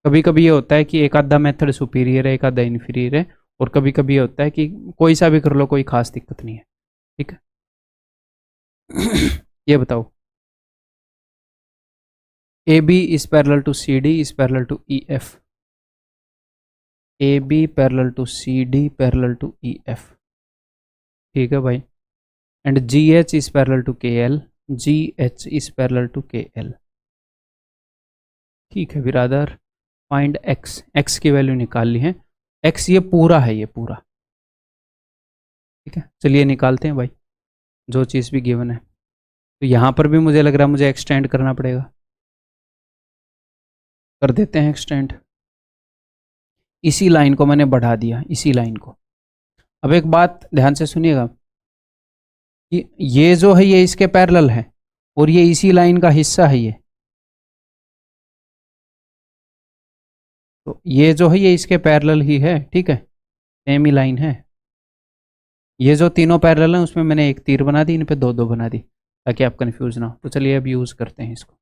A: कभी कभी ये होता है कि एक आधा मेथड सुपीरियर है, एक आधा इन्फीरियर है, और कभी कभी ये होता है कि कोई सा भी कर लो, कोई खास दिक्कत नहीं है। ठीक है ये बताओ, A B is parallel to C D is parallel to E F. A B parallel to C D parallel to E F. ठीक है भाई, and G H is parallel to K L, G H is parallel to K L. ठीक है बिरादर, find x. X की value निकाल ली है। एक्स ये पूरा है, ये पूरा। ठीक है, चलिए निकालते हैं भाई, जो चीज़ भी गिवन है। तो यहाँ पर भी मुझे लग रहा है मुझे एक्सटेंड करना पड़ेगा, कर देते हैं एक्सटेंड। इसी लाइन को मैंने बढ़ा दिया, इसी लाइन को। अब एक बात ध्यान से सुनिएगा कि ये जो है ये इसके पैरेलल है और ये इसी लाइन का हिस्सा है ये, तो ये जो है ये इसके पैरेलल ही है। ठीक है, सेम ही लाइन है। ये जो तीनों पैरेलल हैं उसमें मैंने एक तीर बना दी, इन पे दो दो बना दी ताकि आप कंफ्यूज ना हो। तो चलिए अब यूज़ करते हैं इसको।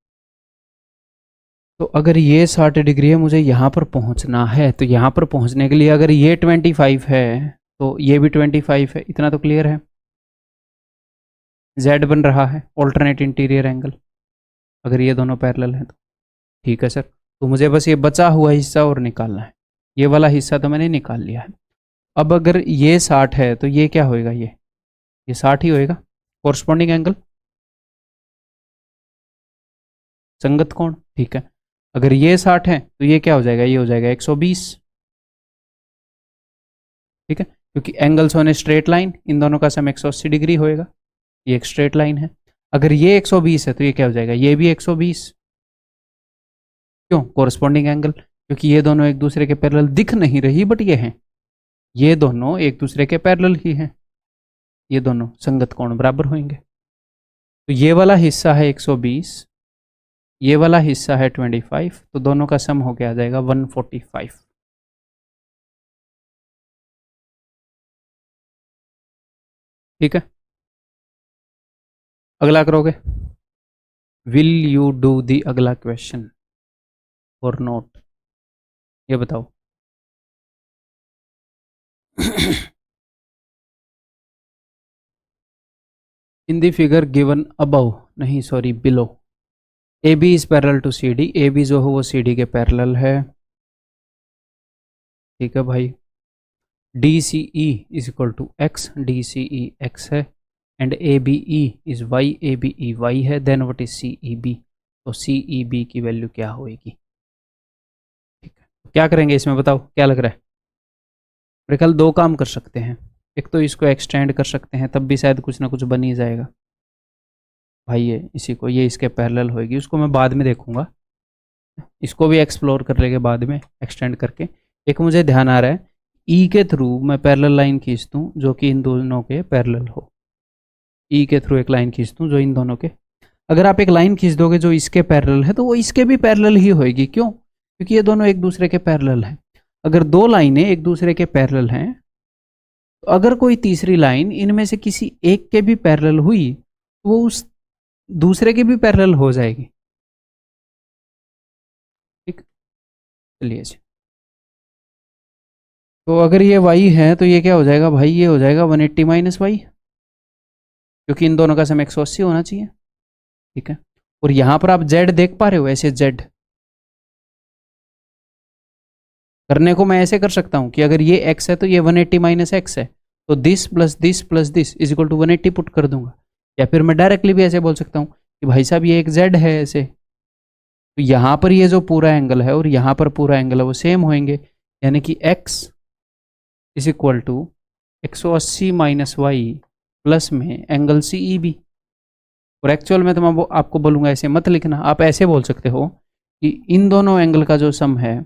A: तो अगर ये 60 डिग्री है, मुझे यहाँ पर पहुँचना है, तो यहाँ पर पहुँचने के लिए अगर ये 25 है तो ये भी 25 है, इतना तो क्लियर है। Z बन रहा है ऑल्टरनेट इंटीरियर एंगल, अगर ये दोनों पैरेलल हैं तो। ठीक है सर, तो मुझे बस ये बचा हुआ हिस्सा और निकालना है। ये वाला हिस्सा तो मैंने निकाल लिया है। अब अगर ये 60 है तो ये क्या होएगा, ये 60 ही होएगा। कोरस्पॉन्डिंग एंगल, संगत कोण, ठीक है। अगर ये 60 है तो ये क्या हो जाएगा, ये हो जाएगा 120, ठीक है, क्योंकि angles on a straight line, इन दोनों का सम 180 डिग्री होएगा। ये एक स्ट्रेट लाइन है। अगर ये 120 है तो ये क्या हो जाएगा, ये भी 120। क्यों, कोरस्पॉन्डिंग एंगल, क्योंकि ये दोनों एक दूसरे के पैरेलल दिख नहीं रही बट ये हैं, ये दोनों एक दूसरे के पैरेलल ही हैं, ये दोनों संगत कोण बराबर होंगे। तो ये वाला हिस्सा है 120, ये वाला हिस्सा है 25, तो दोनों का सम हो गया आ जाएगा 145। ठीक है, अगला करोगे, विल यू डू दी अगला क्वेश्चन और नोट, ये बताओ। In the figure given above, नहीं sorry below, A B is parallel to C D, A B जो है वो सी डी के पैरेलल है, ठीक है भाई। D C E is equal to x, D C E x है, and A B E is y, A B E y है, then what is C E B, तो सी ई बी की value क्या होएगी, ठीक है। क्या करेंगे इसमें बताओ, क्या लग रहा है। मेरे ख्याल दो काम कर सकते हैं, एक तो इसको एक्सटेंड कर सकते हैं, तब भी शायद कुछ ना कुछ बन ही जाएगा भाई। ये इसी को, ये इसके पैरेलल होएगी, उसको मैं बाद में देखूंगा, इसको भी एक्सप्लोर कर लेंगे बाद में एक्सटेंड करके। एक मुझे ध्यान आ रहा है, ई के थ्रू मैं पैरेलल लाइन खींच दूँ जो कि इन दोनों के पैरेलल हो, ई के थ्रू एक लाइन खींच दूँ जो इन दोनों के, अगर आप एक लाइन खींच दोगे जो इसके पैरेलल है तो वो इसके भी पैरेलल ही होएगी। क्यों, क्योंकि ये दोनों एक दूसरे के पैरेलल हैं। अगर दो लाइनें एक दूसरे के पैरेलल हैं तो अगर कोई तीसरी लाइन इनमें से किसी एक के भी पैरेलल हुई तो वो उस दूसरे के भी पैरेलल हो जाएगी, ठीक। चलिए जी, तो अगर ये y है तो ये क्या हो जाएगा भाई, ये हो जाएगा 180 माइनस वाई, क्योंकि इन दोनों का सम 180 होना चाहिए, ठीक है। और यहाँ पर आप z देख पा रहे हो, ऐसे z करने को मैं ऐसे कर सकता हूँ कि अगर ये x है तो ये 180 माइनस एक्स है, तो this plus this is equal to 180 put कर दूंगा। या फिर मैं डायरेक्टली भी ऐसे बोल सकता हूँ कि भाई साहब ये एक z है ऐसे, तो यहाँ पर ये जो पूरा एंगल है और यहाँ पर पूरा एंगल है वो सेम होंगे, यानी कि x is equal to 180 minus Y plus में एंगल सी ई बी। और एक्चुअल में तो मैं आपको बोलूँगा ऐसे मत लिखना, आप ऐसे बोल सकते हो कि इन दोनों एंगल का जो सम है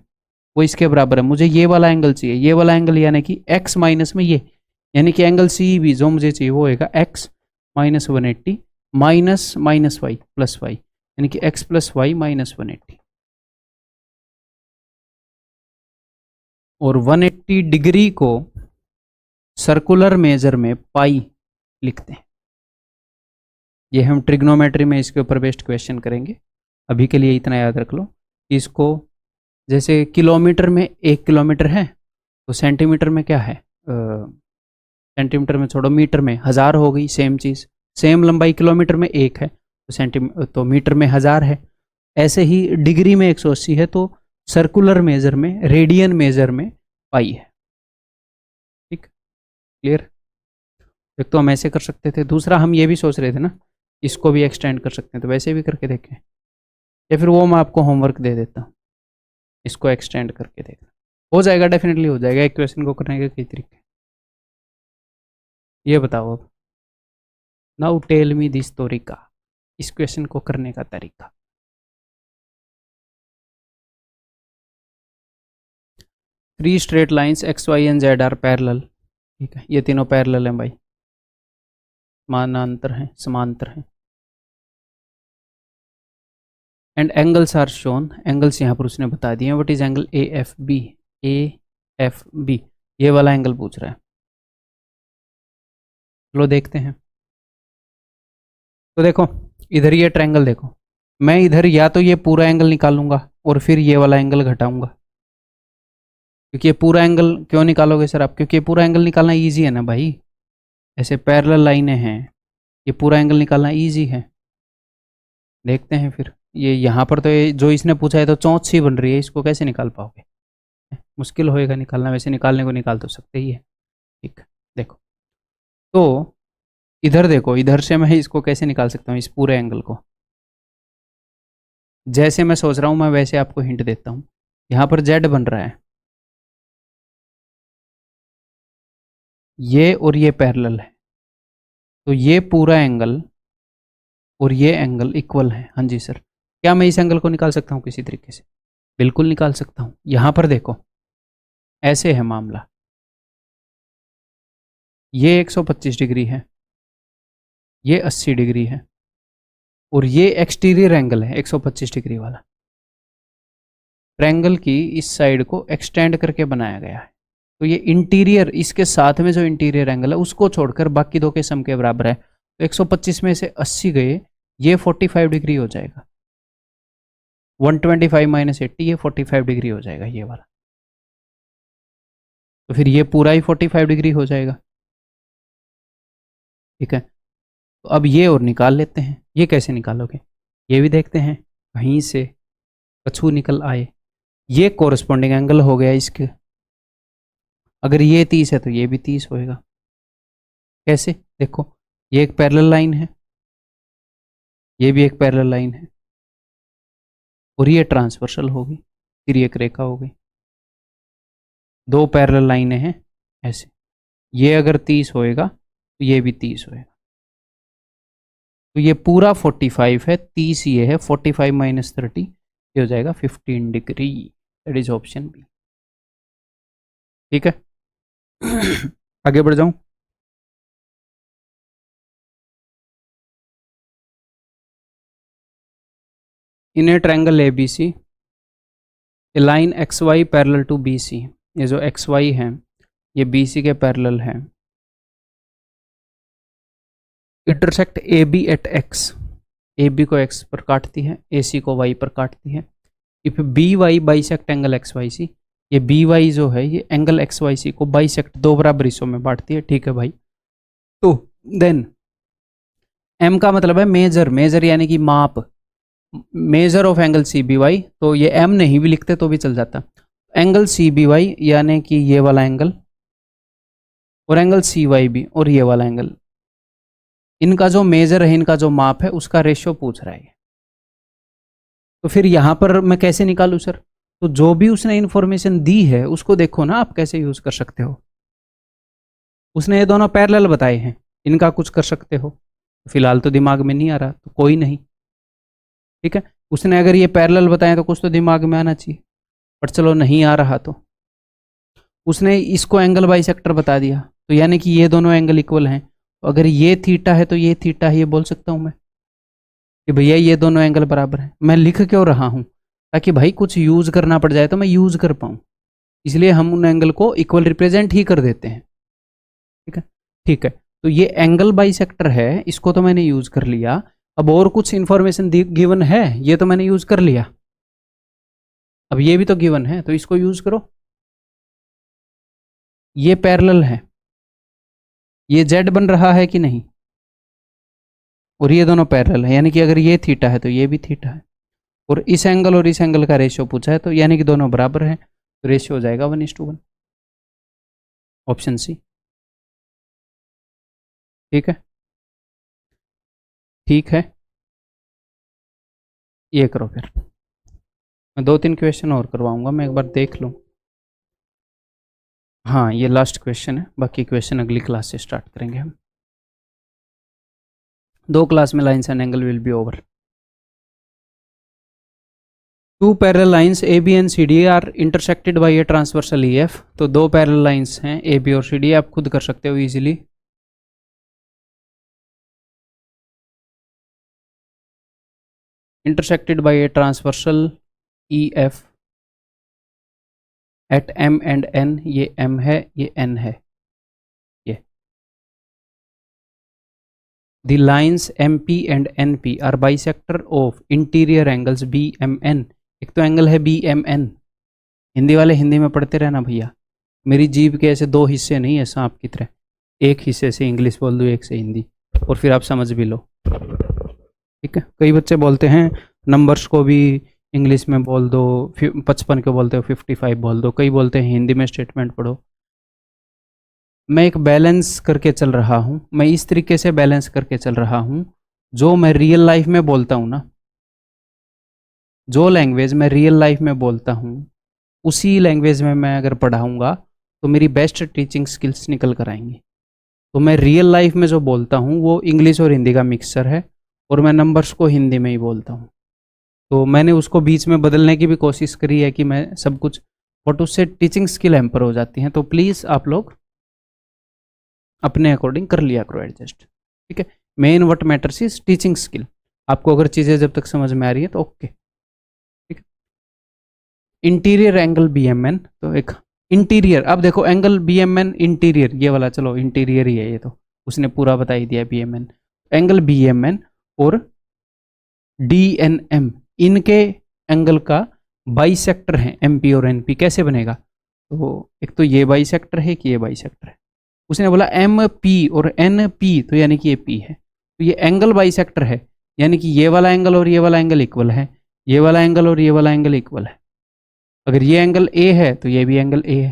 A: वो इसके बराबर है, मुझे ये वाला एंगल चाहिए, ये वाला एंगल यानी कि x माइनस में ये, यानी कि एंगल सी ई बी जो मुझे चाहिए वो होएगा x minus 180 minus minus Y plus Y, यानी कि x प्लस वाई माइनस 180। और 180 डिग्री को सर्कुलर मेजर में पाई लिखते हैं। ये हम ट्रिग्नोमेट्री में इसके ऊपर बेस्ड क्वेश्चन करेंगे, अभी के लिए इतना याद रख लो कि इसको, जैसे किलोमीटर में 1 किलोमीटर है तो सेंटीमीटर में क्या है, सेंटीमीटर में छोड़ो, मीटर में 1000 हो गई, सेम चीज़, सेम लंबाई किलोमीटर में 1 है तो मीटर में 1000 है। ऐसे ही डिग्री में 180 है तो सर्कुलर मेजर में, रेडियन मेजर में पाई है, ठीक, क्लियर। एक तो हम ऐसे कर सकते थे, दूसरा हम ये भी सोच रहे थे ना इसको भी एक्सटेंड कर सकते हैं, तो वैसे भी करके देखें, या फिर वो मैं आपको होमवर्क दे देता हूँ, इसको एक्सटेंड करके देखना, हो जाएगा, डेफिनेटली हो जाएगा। एक क्वेश्चन को करने के कई तरीके, ये बताओ अब, नाउ टेल मी दिस तरीका, इस क्वेश्चन को करने का तरीका। Three straight lines X Y and Z are parallel, ठीक है, ये तीनों पैरेलल हैं भाई, समांतर हैं, and angles are shown, angles यहाँ पर उसने बता दिए। What is angle A F B, A F B, ये वाला एंगल पूछ रहा है, चलो देखते हैं। तो देखो इधर ये ट्रायंगल देखो, मैं इधर या तो ये पूरा एंगल निकालूंगा और फिर ये वाला एंगल घटाऊंगा, क्योंकि ये पूरा एंगल क्यों निकालोगे सर आप, क्योंकि ये पूरा एंगल निकालना ईजी है ना भाई, ऐसे पैरेलल लाइनें हैं, ये पूरा एंगल निकालना ईजी है। देखते हैं फिर, ये यहाँ पर तो ये जो इसने पूछा है तो चौंथ सी बन रही है, इसको कैसे निकाल पाओगे, मुश्किल होएगा निकालना, वैसे निकालने को निकाल तो सकते ही है। ठीक है, देखो तो इधर देखो, इधर से मैं इसको कैसे निकाल सकता हूँ, इस पूरे एंगल को। जैसे मैं सोच रहा हूँ मैं वैसे आपको हिंट देता हूँ। यहाँ पर जेड बन रहा है, ये और ये पैरेलल है, तो ये पूरा एंगल और ये एंगल इक्वल है। हाँ जी सर, क्या मैं इस एंगल को निकाल सकता हूँ किसी तरीके से? बिल्कुल निकाल सकता हूँ। यहाँ पर देखो ऐसे है मामला, ये 125 डिग्री है, ये 80 डिग्री है, और ये एक्सटीरियर एंगल है 125 डिग्री वाला। ट्रायंगल की इस साइड को एक्सटेंड करके बनाया गया है, तो ये इंटीरियर, इसके साथ में जो इंटीरियर एंगल है उसको छोड़कर बाकी दो के सम के बराबर है। तो 125 में से 80 गए, ये 45 डिग्री हो जाएगा। 125 माइनस 80, ये 45 डिग्री हो जाएगा ये वाला। तो फिर ये पूरा ही 45 डिग्री हो जाएगा। ठीक है, तो अब ये और निकाल लेते हैं। ये कैसे निकालोगे ये भी देखते हैं। कहीं से कछू निकल आए, ये कोरस्पॉन्डिंग एंगल हो गया इसके। अगर ये 30 है तो ये भी 30 होएगा। कैसे? देखो, ये एक पैरेलल लाइन है, ये भी एक पैरेलल लाइन है, और ये ट्रांसवर्सल होगी, फिर एक रेखा होगी। दो पैरेलल लाइनें हैं ऐसे। ये अगर 30 होएगा तो ये भी 30 होएगा। तो ये पूरा 45 है, 30 ये है, 45 माइनस 30 ये हो जाएगा 15 degree. That is option B. ठीक है आगे बढ़ जाऊं। In a triangle A B C, a line X Y parallel to B C. ये जो एक्स वाई है ये बी सी के पैरेलल है। Intersect A B at X, A B को एक्स पर काटती है, ए सी को वाई पर काटती है। If B Y bisect angle X Y C, ये बी वाई जो है ये एंगल एक्स वाई सी को बाइसेक्ट, दो बराबर हिस्सों में बांटती है। ठीक है भाई, तो देन एम का मतलब है मेजर, मेजर यानी कि माप, measure of angle C B Y. तो ये एम नहीं भी लिखते तो भी चल जाता। एंगल सी बी वाई यानी कि ये वाला एंगल, और एंगल सी वाई बी और ये वाला एंगल, इनका जो मेजर है, इनका जो माप है उसका रेशियो पूछ रहा है। तो फिर यहाँ पर मैं कैसे निकालूं सर? तो जो भी उसने इंफॉर्मेशन दी है उसको देखो ना आप कैसे यूज कर सकते हो। उसने ये दोनों पैरेलल बताए हैं, इनका कुछ कर सकते हो। फिलहाल तो दिमाग में नहीं आ रहा तो कोई नहीं। ठीक है, उसने अगर ये पैरेलल बताए तो कुछ तो दिमाग में आना चाहिए, पर चलो नहीं आ रहा तो उसने इसको एंगल बाइसेक्टर बता दिया, तो यानी कि ये दोनों एंगल इक्वल हैं। तो अगर ये थीटा है तो ये थीटा है, ये बोल सकता हूँ मैं कि भैया ये दोनों एंगल बराबर हैं। मैं लिख क्यों रहा हूँ? ताकि भाई कुछ यूज करना पड़ जाए तो मैं यूज कर पाऊँ, इसलिए हम उन एंगल को इक्वल रिप्रेजेंट ही कर देते हैं। ठीक है, ठीक है, तो ये एंगल बाइसेक्टर है, इसको तो मैंने यूज कर लिया। अब और कुछ इंफॉर्मेशन गिवन है, ये तो मैंने यूज कर लिया, अब ये भी तो गिवन है तो इसको यूज करो। ये पैरेलल है, ये जेड बन रहा है कि नहीं, और ये दोनों पैरेलल है, यानी कि अगर ये थीटा है तो ये भी थीटा है, और इस एंगल और इस एंगल का रेशियो पूछा है, तो यानी कि दोनों बराबर है, तो रेशियो हो जाएगा 1:1। Option C. ठीक है, ठीक है, ये करो फिर। मैं 2-3 क्वेश्चन और करवाऊंगा, मैं एक बार देख लूँ। हाँ, ये लास्ट क्वेश्चन है, बाकी क्वेश्चन अगली क्लास से स्टार्ट करेंगे हम। 2 क्लास में lines and angle will be over. 2 parallel lines A B and C D are intersected by a transversal E F. तो 2 पैरेलल लाइन्स हैं ए बी और सी डी, आप खुद कर सकते हो easily. Intersected by a transversal E F at M and N, ये M है ये एन है। ये the lines M P and N P are bisector of interior angles B M N. एक तो एंगल है बी एम एन, हिंदी वाले हिंदी में पढ़ते रहना भैया, मेरी जीभ के ऐसे 2 हिस्से नहीं है सांप की तरह, एक हिस्से से इंग्लिश बोल दूँ, एक से हिंदी, और फिर आप समझ भी लो। ठीक है, कई बच्चे बोलते हैं नंबर्स को भी इंग्लिश में बोल दो, 55 को बोलते हो 55 बोल दो, कई बोलते हैं हिंदी में स्टेटमेंट पढ़ो। मैं एक बैलेंस करके चल रहा हूँ, मैं इस तरीके से बैलेंस करके चल रहा हूँ, जो मैं रियल लाइफ में बोलता हूँ ना, जो लैंग्वेज मैं रियल लाइफ में बोलता हूँ उसी लैंग्वेज में मैं अगर पढ़ाऊँगा तो मेरी बेस्ट टीचिंग स्किल्स निकल कर आएंगी। तो मैं रियल लाइफ में जो बोलता हूँ वो इंग्लिश और हिंदी का मिक्सचर है, और मैं नंबर्स को हिंदी में ही बोलता हूँ। तो मैंने उसको बीच में बदलने की भी कोशिश करी है कि मैं सब कुछ, बट उससे टीचिंग स्किल हैम्पर हो जाती हैं। तो प्लीज़ आप लोग अपने अकॉर्डिंग कर लिया करो एडजस्ट, ठीक है। Main what matters is teaching skill. आपको अगर चीज़ें जब तक समझ में आ रही है तो ओके, ठीक है। Interior angle B M N, तो एक इंटीरियर, अब देखो angle B M N interior, ये वाला चलो इंटीरियर ही है, ये तो उसने पूरा बता ही दिया B M N. Angle B M N और डी एन एम, इनके एंगल का बाइसेक्टर है एम पी और एन पी, कैसे बनेगा? तो एक तो ये बाइसेक्टर है कि ये बाइसेक्टर है, उसने बोला एम पी और एन पी, तो यानी कि ये पी है, तो ये एंगल बाइसेक्टर है, यानी कि ये वाला एंगल और ये वाला एंगल इक्वल है, ये वाला एंगल और ये वाला एंगल इक्वल है। अगर ये एंगल ए है तो ये भी एंगल ए है,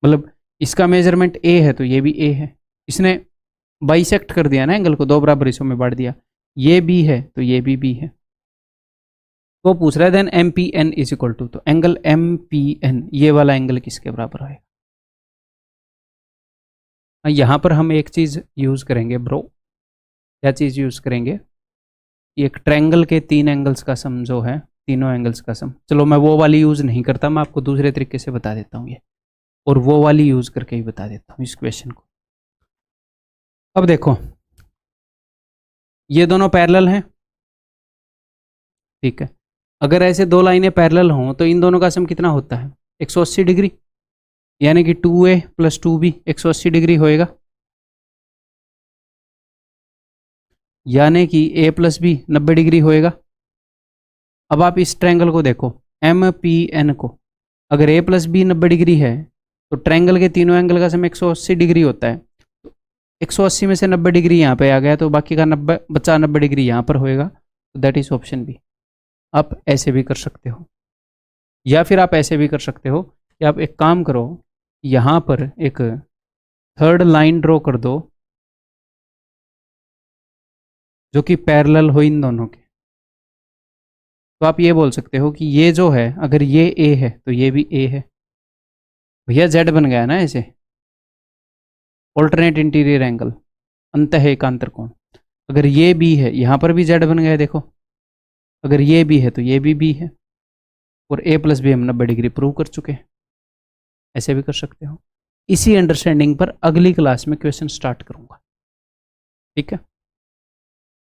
A: मतलब इसका मेजरमेंट ए है तो ये भी ए है। इसने बाइसेक्ट कर दिया ना एंगल को, दो बराबर हिस्सों में बांट दिया, ये बी है तो ये भी बी है। तो पूछ रहा है then M P N is equal to, तो एंगल एम पी एन ये वाला एंगल किसके बराबर है? यहाँ पर हम एक चीज़ यूज़ करेंगे ब्रो, क्या चीज़ यूज़ करेंगे? एक ट्रायंगल के तीन एंगल्स का सम जो है, तीनों एंगल्स का सम। चलो मैं वो वाली यूज़ नहीं करता, मैं आपको दूसरे तरीके से बता देता हूँ ये, और वो वाली यूज़ करके ही बता देता हूँ इस क्वेश्चन को। अब देखो ये दोनों पैरेलल हैं, ठीक है। अगर ऐसे दो लाइनें पैरेलल हों तो इन दोनों का सम कितना होता है? 180 डिग्री, यानी कि 2a प्लस 2b 180 डिग्री होएगा, यानी कि a प्लस बी 90 डिग्री होएगा। अब आप इस ट्रायंगल को देखो एम पी एन को, अगर a प्लस बी 90 डिग्री है तो ट्रायंगल के तीनों एंगल का सम 180 डिग्री होता है। 180 में से 90 डिग्री यहाँ पे आ गया, तो बाकी का 90 बचा 90 डिग्री यहाँ पर होएगा, तो दैट इज ऑप्शन बी। आप ऐसे भी कर सकते हो, या फिर आप ऐसे भी कर सकते हो कि आप एक काम करो, यहाँ पर एक थर्ड लाइन ड्रॉ कर दो जो कि पैरेलल हो इन दोनों के। तो आप ये बोल सकते हो कि ये जो है, अगर ये ए है तो ये भी ए है, भैया जेड बन गया ना ऐसे, ऑल्टरनेट इंटीरियर एंगल, अंतः एकांतर कोण। अगर ये बी है यहाँ पर भी जेड बन गया, देखो अगर ये बी है तो ये भी बी है, और ए प्लस बी हम 90 डिग्री प्रूव कर चुके हैं। ऐसे भी कर सकते हो। इसी अंडरस्टैंडिंग पर अगली क्लास में क्वेश्चन स्टार्ट करूंगा, ठीक है,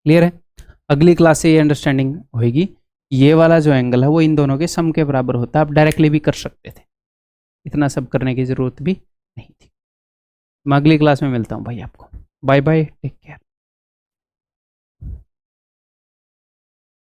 A: क्लियर है? अगली क्लास से ये अंडरस्टैंडिंग होगी, ये वाला जो एंगल है वो इन दोनों के सम के बराबर होता है। आप डायरेक्टली भी कर सकते थे, इतना सब करने की जरूरत भी नहीं थी। मैं अगली क्लास में मिलता हूँ भाई आपको। Bye bye, take care.